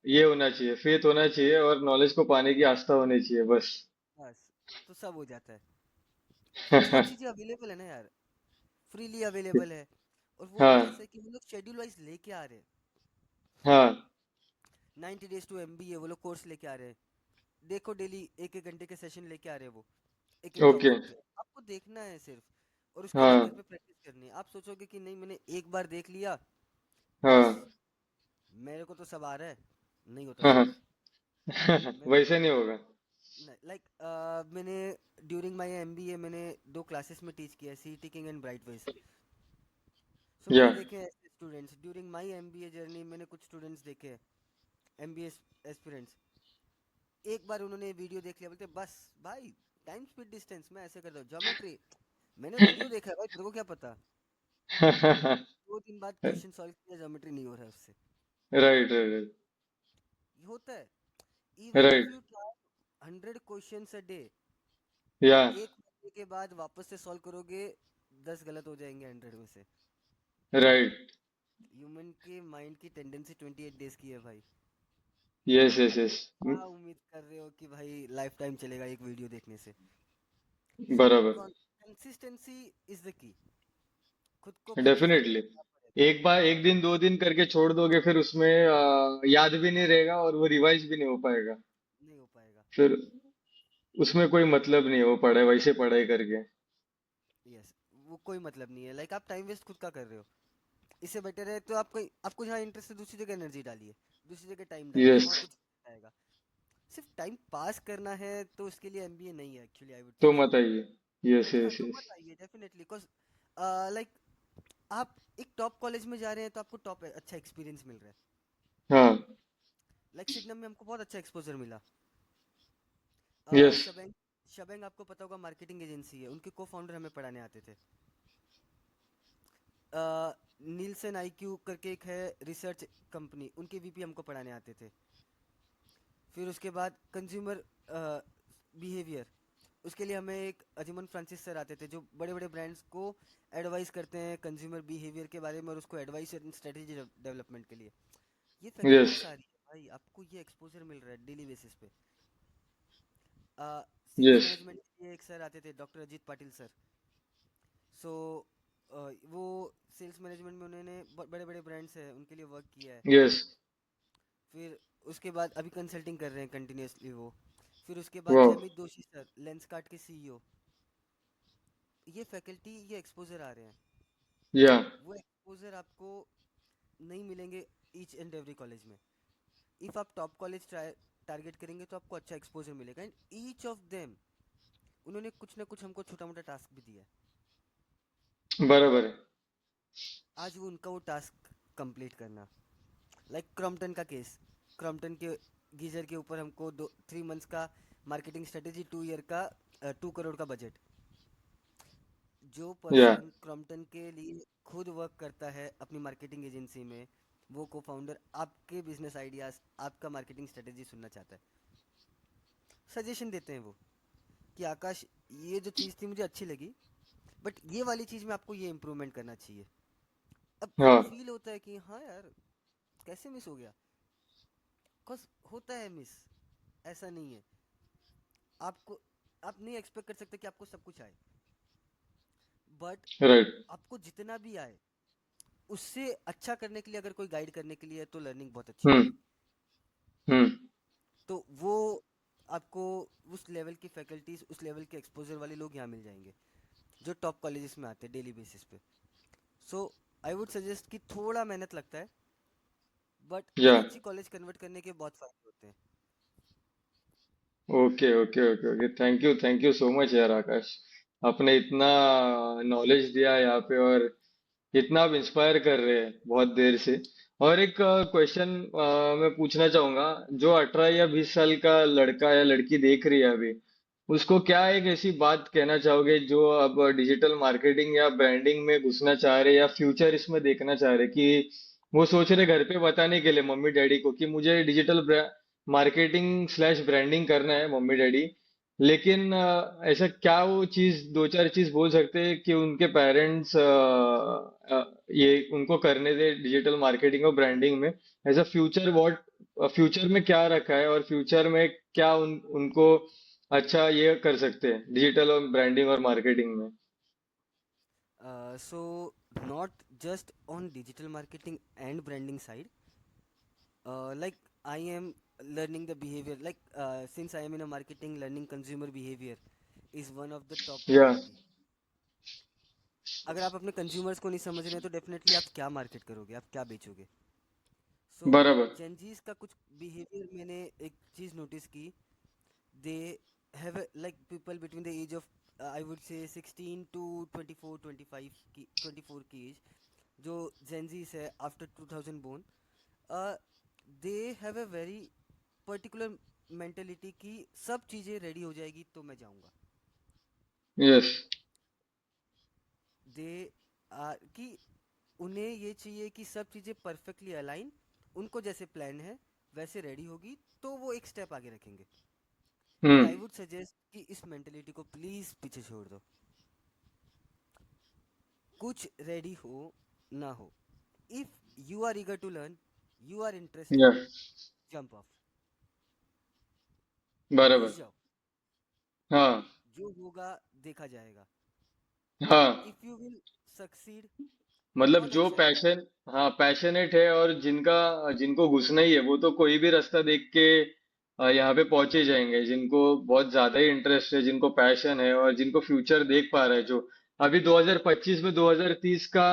ये होना चाहिए, फेथ होना चाहिए, और नॉलेज को पाने की आस्था होनी चाहिए, बस। बस, तो सब हो जाता है। क्योंकि वो चीजें अवेलेबल है ना यार, फ्रीली अवेलेबल है। और वो भी हाँ। कैसे है कि वो लोग शेड्यूल वाइज लेके आ रहे हैं। हाँ। 90 days टू एमबीए वो लोग कोर्स लेके आ रहे हैं। देखो डेली 1-1 घंटे के सेशन लेके आ रहे हैं वो, एक एक ओके। टॉपिक पे। आपको देखना है सिर्फ, और उसके बाद घर हाँ। पे प्रैक्टिस करनी है। आप सोचोगे कि नहीं मैंने एक बार देख लिया, बस हाँ। मेरे को तो सब आ रहा है, नहीं होता हाँ। सब। हाँ। मैं वैसे नहीं होगा। मैंने ड्यूरिंग माय एमबीए मैंने दो क्लासेस में टीच किया है, सीईटी किंग एंड ब्राइटवेज। सो या मैंने देखे हैं ऐसे students during my MBA journey, मैंने कुछ स्टूडेंट्स देखे हैं एमबीए एस्पिरेंट्स। एक बार उन्होंने वीडियो देख लिया, बोलते बस भाई टाइम स्पीड डिस्टेंस मैं ऐसे करता हूँ ज्योमेट्री। मैंने वीडियो देखा है भाई, तेरे को क्या पता। दो दिन बाद क्वेश्चन सॉल्व किया, ज्योमेट्री नहीं हो रहा है उससे। राइट राइट ये होता है। Even if right you try 100 questions a day, या एक महीने के बाद वापस से सॉल्व करोगे, 10 गलत हो जाएंगे 100 में से। राइट ह्यूमन के माइंड की टेंडेंसी 28 डेज की है भाई। यस यस यस क्या उम्मीद कर रहे हो कि भाई लाइफ टाइम चलेगा एक वीडियो देखने से। सो बराबर कंसिस्टेंसी इज द की। खुद को कंसिस्टेंट डेफिनेटली रखना पड़ेगा। एक बार एक दिन दो दिन करके छोड़ दोगे फिर उसमें याद भी नहीं रहेगा और वो रिवाइज भी नहीं हो पाएगा। नहीं हो पाएगा। फिर उसमें कोई मतलब नहीं है वो पढ़ाई वैसे पढ़ाई करके। यस, वो कोई मतलब नहीं है। आप टाइम वेस्ट खुद का कर रहे हो। इससे बेटर है तो आपको जहाँ इंटरेस्ट है दूसरी जगह एनर्जी डालिए, दूसरी जगह टाइम डालिए, यस वहाँ कुछ आएगा। सिर्फ टाइम पास करना है तो उसके लिए एमबीए नहीं है एक्चुअली, आई वुड तो सजेस्ट। मत आइए। यस हाँ, यस तो यस मत आइए डेफिनेटली, बिकॉज लाइक आप एक टॉप कॉलेज में जा रहे हैं तो आपको टॉप अच्छा एक्सपीरियंस मिल रहा है। हाँ सिग्नम में हमको बहुत अच्छा एक्सपोजर मिला। यस शबैंग शबैंग आपको पता होगा, मार्केटिंग एजेंसी है, उनके को फाउंडर हमें पढ़ाने आते थे। नीलसन आईक्यू करके एक है रिसर्च कंपनी, उनके वीपी हमको पढ़ाने आते थे। फिर उसके बाद कंज्यूमर बिहेवियर, उसके लिए हमें एक अजमन फ्रांसिस सर आते थे, जो बड़े बड़े ब्रांड्स को एडवाइस करते हैं कंज्यूमर बिहेवियर के बारे में और उसको एडवाइस एंड स्ट्रेटेजी डेवलपमेंट के लिए। ये यस फैकल्टीज आ रही है भाई, आपको ये एक्सपोजर मिल रहा है डेली बेसिस पे। सेल्स यस मैनेजमेंट के लिए एक सर आते थे, डॉक्टर अजीत पाटिल सर। सो वो सेल्स मैनेजमेंट में उन्होंने बड़े बड़े ब्रांड्स हैं उनके लिए वर्क किया है। यस फिर उसके बाद अभी कंसल्टिंग कर रहे हैं कंटिन्यूसली वो। फिर उसके बाद वाह जयमीत दोषी सर, लेंसकार्ट के सीईओ। ये फैकल्टी, ये एक्सपोजर आ रहे हैं। या वो एक्सपोजर आपको नहीं मिलेंगे ईच एंड एवरी कॉलेज में। इफ आप टॉप कॉलेज टारगेट करेंगे तो आपको अच्छा एक्सपोजर मिलेगा, एंड ईच ऑफ देम उन्होंने कुछ ना कुछ हमको छोटा मोटा टास्क भी दिया है। बराबर है। आज वो उनका वो टास्क कंप्लीट करना। क्रॉम्पटन का केस, क्रॉम्पटन के गीजर के ऊपर हमको 3 मंथ्स का मार्केटिंग स्ट्रेटेजी, 2 ईयर का 2 करोड़ का बजट। जो या पर्सन क्रॉम्पटन के लिए खुद वर्क करता है अपनी मार्केटिंग एजेंसी में, वो को फाउंडर आपके बिजनेस आइडियाज, आपका मार्केटिंग स्ट्रेटेजी सुनना चाहता है। सजेशन देते हैं वो कि आकाश, ये जो चीज़ थी मुझे अच्छी लगी, बट ये वाली चीज़ में आपको ये इम्प्रूवमेंट करना चाहिए। अब हाँ फील होता है कि हाँ यार, कैसे मिस हो गया। बिकॉज होता है मिस, ऐसा नहीं है। आपको, आप नहीं एक्सपेक्ट कर सकते कि आपको सब कुछ आए, बट राइट आपको जितना भी आए उससे अच्छा करने के लिए अगर कोई गाइड करने के लिए है तो लर्निंग बहुत अच्छी हम्म होगी। हम्म तो वो आपको उस लेवल की फैकल्टीज, उस लेवल के एक्सपोजर वाले लोग यहाँ मिल जाएंगे जो टॉप कॉलेजेस में आते हैं डेली बेसिस पे। सो आई वुड सजेस्ट कि थोड़ा मेहनत लगता है, बट या एक अच्छी कॉलेज कन्वर्ट करने के बहुत फायदे होते हैं। Okay okay okay okay thank you so much यार आकाश। आपने इतना नॉलेज दिया यहाँ पे और इतना आप इंस्पायर कर रहे हैं बहुत देर से। और एक क्वेश्चन मैं पूछना चाहूंगा। जो 18 या 20 साल का लड़का या लड़की देख रही है अभी, उसको क्या एक ऐसी बात कहना चाहोगे जो अब डिजिटल मार्केटिंग या ब्रांडिंग में घुसना चाह रहे या फ्यूचर इसमें देखना चाह रहे कि वो सोच रहे घर पे बताने के लिए मम्मी डैडी को कि मुझे डिजिटल मार्केटिंग स्लैश ब्रांडिंग करना है मम्मी डैडी, लेकिन ऐसा क्या वो चीज दो चार चीज बोल सकते हैं कि उनके पेरेंट्स ये उनको करने दे डिजिटल मार्केटिंग और ब्रांडिंग में। ऐसा फ्यूचर व्हाट फ्यूचर में क्या रखा है और फ्यूचर में क्या उनको अच्छा ये कर सकते हैं डिजिटल और ब्रांडिंग और मार्केटिंग में। So not just on digital marketing and branding side, I am learning the behavior, since I am in a marketing, learning consumer behavior is one of the top या priority. अगर आप अपने कंज्यूमर्स को नहीं समझ रहे हैं तो डेफिनेटली आप क्या मार्केट करोगे, आप क्या बेचोगे। सो बराबर जेनजीज का कुछ बिहेवियर, मैंने एक चीज़ नोटिस की। they have like people between the age of I would say 16 to 24, 25 की 24 की age जो Gen Zs है after 2000 born, uh, they have a very particular mentality कि सब चीज़ें रेडी हो जाएगी तो मैं जाऊंगा. यस. दे कि उन्हें ये चाहिए कि सब चीज़ें परफेक्टली अलाइन, उनको जैसे प्लान है वैसे रेडी होगी तो वो एक स्टेप आगे रखेंगे. But hmm. I would suggest कि इस मेंटेलिटी को प्लीज़ पीछे छोड़ दो. कुछ रेडी हो ना हो, if you are eager to learn, you are interested, yes. jump off, बराबर. घुस जाओ, हाँ. जो होगा देखा जाएगा. हाँ. इफ यू विल सक्सीड, मतलब बहुत जो अच्छा है. पैशन, हाँ, पैशनेट है और जिनका, जिनको घुसना ही है, वो तो कोई भी रास्ता देख के यहाँ पे पहुंचे जाएंगे. जिनको बहुत ज्यादा ही इंटरेस्ट है, जिनको पैशन है और जिनको फ्यूचर देख पा रहा है, जो अभी 2025 में 2030 का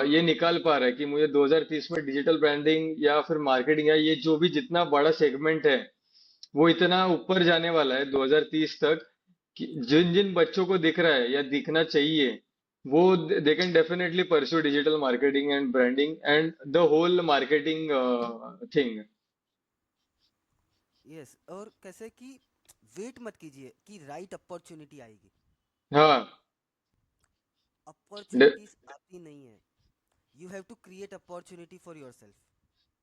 ये निकाल पा रहा है कि मुझे 2030 में डिजिटल ब्रांडिंग या फिर मार्केटिंग या ये जो भी जितना बड़ा सेगमेंट है, वो इतना ऊपर जाने वाला है 2030 तक कि जिन जिन बच्चों को दिख रहा है या दिखना चाहिए, वो they can definitely pursue digital marketing and branding and the whole marketing thing. Yes, और कैसे कि वेट मत कीजिए कि राइट अपॉर्चुनिटी आएगी. हाँ. डे- अपॉर्चुनिटीज आती नहीं है. You have to create opportunity for yourself.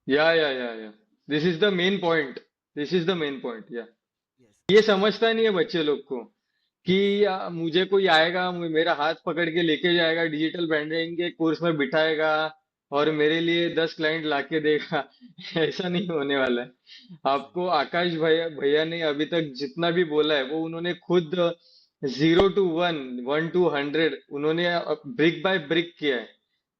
Yeah this is the main point. This is the main point, yeah. Yes. ये समझता नहीं है बच्चे लोग को कि मुझे कोई आएगा, मेरा हाथ पकड़ के लेके जाएगा, डिजिटल ब्रांडिंग के कोर्स में बिठाएगा और मेरे लिए 10 क्लाइंट लाके देगा. ऐसा नहीं होने वाला है. सही. आपको आकाश भैया भैया ने अभी तक जितना भी बोला है, वो उन्होंने खुद 0 to 1, 1 to 100 उन्होंने ब्रिक बाय ब्रिक किया है.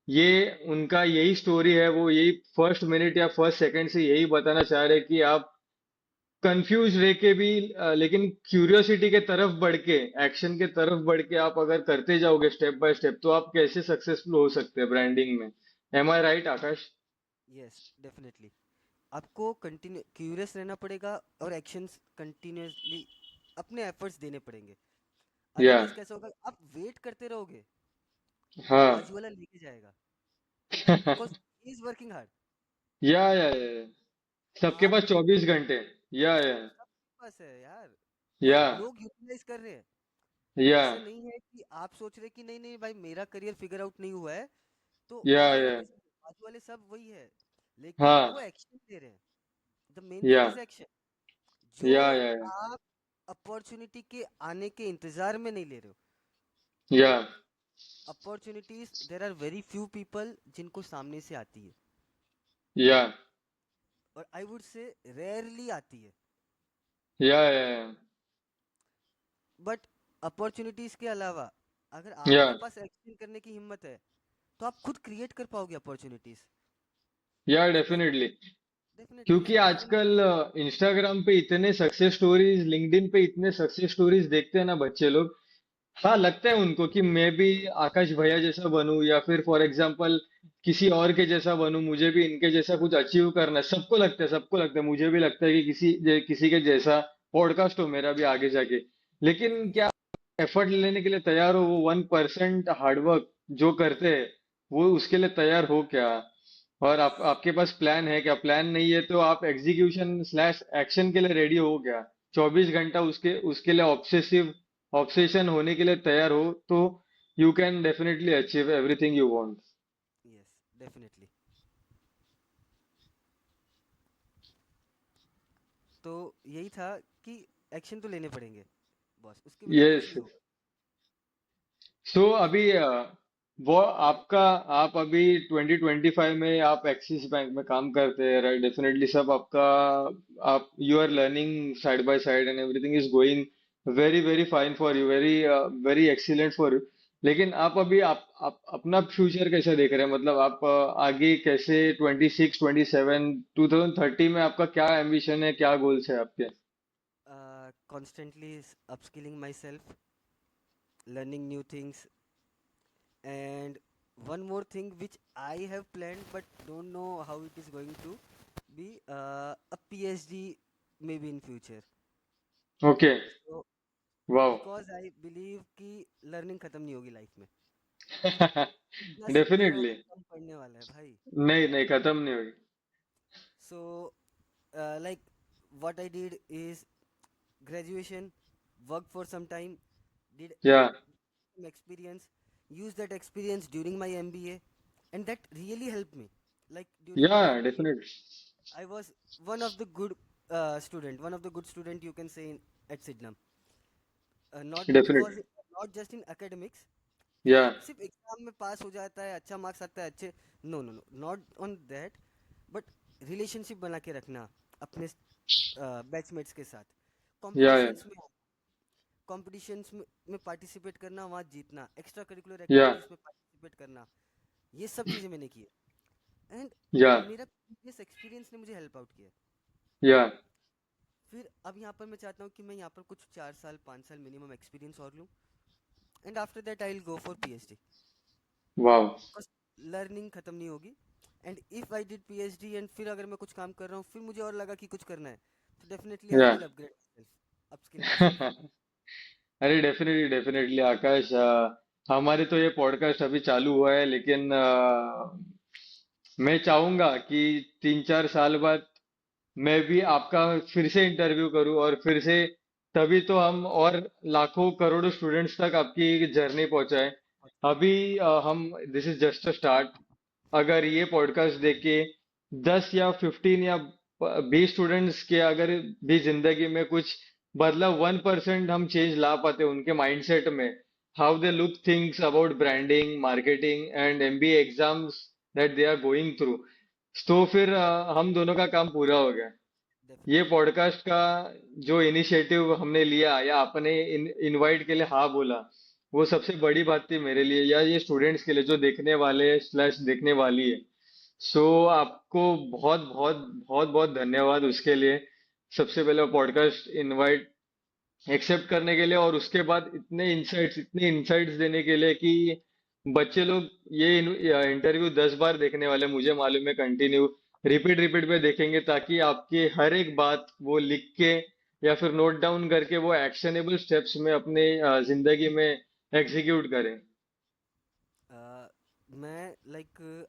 ये उनका यही स्टोरी है. वो यही फर्स्ट मिनट या फर्स्ट सेकंड से यही बताना चाह रहे हैं कि आप कंफ्यूज रह के भी लेकिन क्यूरियोसिटी के तरफ बढ़ के, एक्शन के तरफ बढ़ के आप अगर करते जाओगे स्टेप बाय स्टेप, तो आप कैसे सक्सेसफुल हो सकते हैं ब्रांडिंग में. Am I right Akash? Yes, definitely. आपको कंटिन्यू क्यूरियस रहना पड़ेगा और एक्शंस कंटिन्यूसली अपने एफर्ट्स देने पड़ेंगे. या. अदरवाइज कैसा होगा, आप वेट करते रहोगे तो हाँ. बाजू वाला लेके जाएगा. Because he is working hard. या. सबके आप पास 24 घंटे. या. सबके पास है यार. या. और लोग यूटिलाइज कर रहे हैं. या. ऐसा नहीं है कि आप सोच रहे कि नहीं नहीं भाई मेरा करियर फिगर आउट नहीं हुआ है तो या. बाजू या. वाले बाजू वाले सब वही है. लेकिन वो हाँ. एक्शन ले रहे हैं. द मेन थिंग या. Is action. जो या. आप अपॉर्चुनिटी के आने के इंतजार में नहीं ले रहे हो. Yeah. Opportunities there are very few people जिनको सामने से आती है. या. और आई वुड से रेयरली आती है. या. बट अपॉर्चुनिटीज के अलावा अगर या. आपके पास एक्शन करने की हिम्मत है तो आप खुद क्रिएट कर पाओगे अपॉर्चुनिटीज. या बिकॉज डेफिनेटली. डेफिनेटली क्योंकि इवन. आजकल इंस्टाग्राम पे इतने सक्सेस स्टोरीज, लिंक्डइन पे इतने सक्सेस स्टोरीज देखते हैं ना बच्चे लोग. हाँ, लगता है उनको कि मैं भी आकाश भैया जैसा बनूं या फिर फॉर एग्जांपल किसी और के जैसा बनूं, मुझे भी इनके जैसा कुछ अचीव करना है. सबको लगता है, सबको लगता है, मुझे भी लगता है कि किसी के जैसा पॉडकास्ट हो मेरा भी आगे जाके. लेकिन क्या एफर्ट लेने के लिए तैयार हो? वो 1% हार्डवर्क जो करते हैं, वो उसके लिए तैयार हो क्या? और आपके पास प्लान है क्या? प्लान नहीं है तो आप एग्जीक्यूशन स्लैश एक्शन के लिए रेडी हो क्या? 24 घंटा उसके उसके लिए ऑब्सेशन होने के लिए तैयार हो, तो you can definitely achieve everything you want. Yes, definitely. तो यही था कि एक्शन तो लेने पड़ेंगे बॉस, उसके बिना कुछ यस. नहीं होगा. सो अभी वो आपका, आप अभी 2025 में आप एक्सिस बैंक में काम करते हैं, राइट? डेफिनेटली सब आपका, आप you are learning side by side and everything is going very very fine for you, very very excellent for you. लेकिन आप अभी आप अपना फ्यूचर कैसे देख रहे हैं? मतलब आप आगे कैसे 26 27 2030 में आपका क्या एम्बिशन है, क्या गोल्स है आपके? Constantly upskilling my self, learning new things, and one more thing which I have planned but don't know how it is going to be, a PhD maybe in future. Okay. तो वाओ। बिकॉज आई बिलीव कि लर्निंग खत्म नहीं होगी लाइफ में। जितना सीखते डेफिनेटली। रहोगे कम पढ़ने वाला है भाई। नहीं नहीं, खत्म नहीं होगी। So like what I did is graduation, worked for some time, did या some experience, used that experience during my MBA, and that really helped me. Like during या my MBA, definitely. I was one of the good student, one of the good student you can say at Sidnam. Not definitely. because not just in academics कि या सिर्फ एग्जाम में पास हो जाता है, अच्छा मार्क्स आता है, अच्छे, no no no, not on that, but relationship बना के रखना अपने बैचमेट्स के साथ, या कॉम्पिटिशन्स में पार्टिसिपेट करना, वहाँ जीतना, एक्स्ट्रा करिकुलर या एक्टिविटीज़ में पार्टिसिपेट करना, ये सब चीज़ें मैंने की है। एंड या मेरा प्रीवियस एक्सपीरियंस ने मुझे हेल्प आउट किया। या फिर अब यहाँ पर मैं चाहता हूँ कि मैं यहाँ पर कुछ 4 साल 5 साल मिनिमम एक्सपीरियंस और लूँ, and after that I will go for PhD, wow. Because learning खत्म नहीं होगी। And if I did PhD and फिर अगर मैं कुछ काम कर रहा हूँ, फिर मुझे और लगा कि कुछ करना है, तो डेफिनेटली आई या will upgrade my self, upskill my self. अरे डेफिनेटली डेफिनेटली आकाश, हमारे तो ये पॉडकास्ट अभी चालू हुआ है, लेकिन मैं चाहूंगा कि 3 4 साल बाद मैं भी आपका फिर से इंटरव्यू करूं, और फिर से तभी तो हम और लाखों करोड़ों स्टूडेंट्स तक आपकी जर्नी पहुंचाएं। अभी हम this is just a start. अगर ये पॉडकास्ट देख के 10 या 15 या 20 स्टूडेंट्स के अगर भी जिंदगी में कुछ बदलाव 1% हम चेंज ला पाते उनके माइंडसेट में, how they look things about branding marketing and MBA exams that they are going through, तो फिर हम दोनों का काम पूरा हो गया। ये डेफिनेटली। पॉडकास्ट का जो इनिशिएटिव हमने लिया या अपने इनवाइट के लिए हाँ बोला, वो सबसे बड़ी बात थी मेरे लिए या ये स्टूडेंट्स के लिए जो देखने वाले स्लैश देखने वाली है। सो आपको बहुत बहुत बहुत बहुत धन्यवाद उसके लिए, सबसे पहले पॉडकास्ट इनवाइट एक्सेप्ट करने के लिए, और उसके बाद इतने इंसाइट्स देने के लिए कि बच्चे लोग ये इंटरव्यू 10 बार देखने वाले, मुझे मालूम है, कंटिन्यू रिपीट रिपीट पे देखेंगे, ताकि आपकी हर एक बात वो लिख के या फिर नोट डाउन करके वो एक्शनेबल स्टेप्स में अपने जिंदगी में एग्जीक्यूट करें। मैं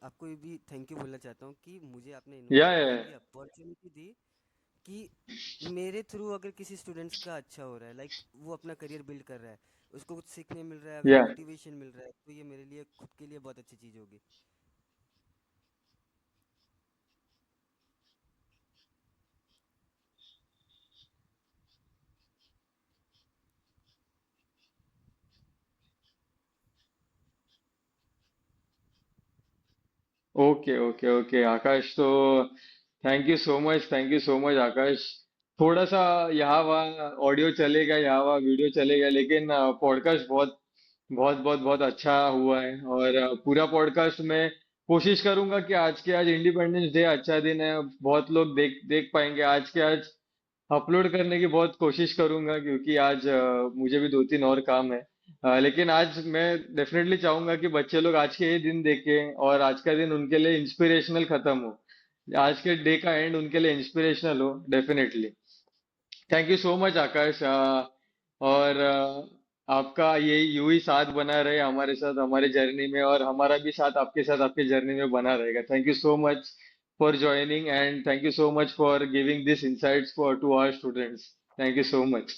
आपको ये भी थैंक यू बोलना चाहता हूँ कि मुझे आपने या इनवाइट किया, ये अपॉर्चुनिटी दी कि मेरे थ्रू अगर किसी स्टूडेंट्स का अच्छा हो रहा है, वो अपना करियर बिल्ड कर रहा है, उसको कुछ सीखने मिल रहा है, अगर या मोटिवेशन मिल रहा है, तो ये मेरे लिए खुद के लिए बहुत अच्छी चीज़ होगी। ओके ओके ओके आकाश, तो thank you so much, thank you so much Akash. थोड़ा सा यहाँ वहाँ ऑडियो चलेगा, यहाँ वहाँ वीडियो चलेगा, लेकिन पॉडकास्ट बहुत बहुत बहुत बहुत अच्छा हुआ है। और पूरा पॉडकास्ट मैं कोशिश करूंगा कि आज के आज इंडिपेंडेंस डे अच्छा दिन है, बहुत लोग देख देख पाएंगे आज के आज, अपलोड करने की बहुत कोशिश करूंगा, क्योंकि आज मुझे भी 2 3 और काम है। लेकिन आज मैं डेफिनेटली चाहूंगा कि बच्चे लोग आज के ये दिन देखें और आज का दिन उनके लिए इंस्पिरेशनल खत्म हो, आज के डे का एंड उनके लिए इंस्पिरेशनल हो definitely. Thank you so much Akash. और आपका ये यूं ही साथ बना रहे हमारे साथ हमारे जर्नी में, और हमारा भी साथ आपके साथ आपके जर्नी में बना रहेगा। Thank you so much for joining, and thank you so much for giving this insights for to our students. Thank you so much.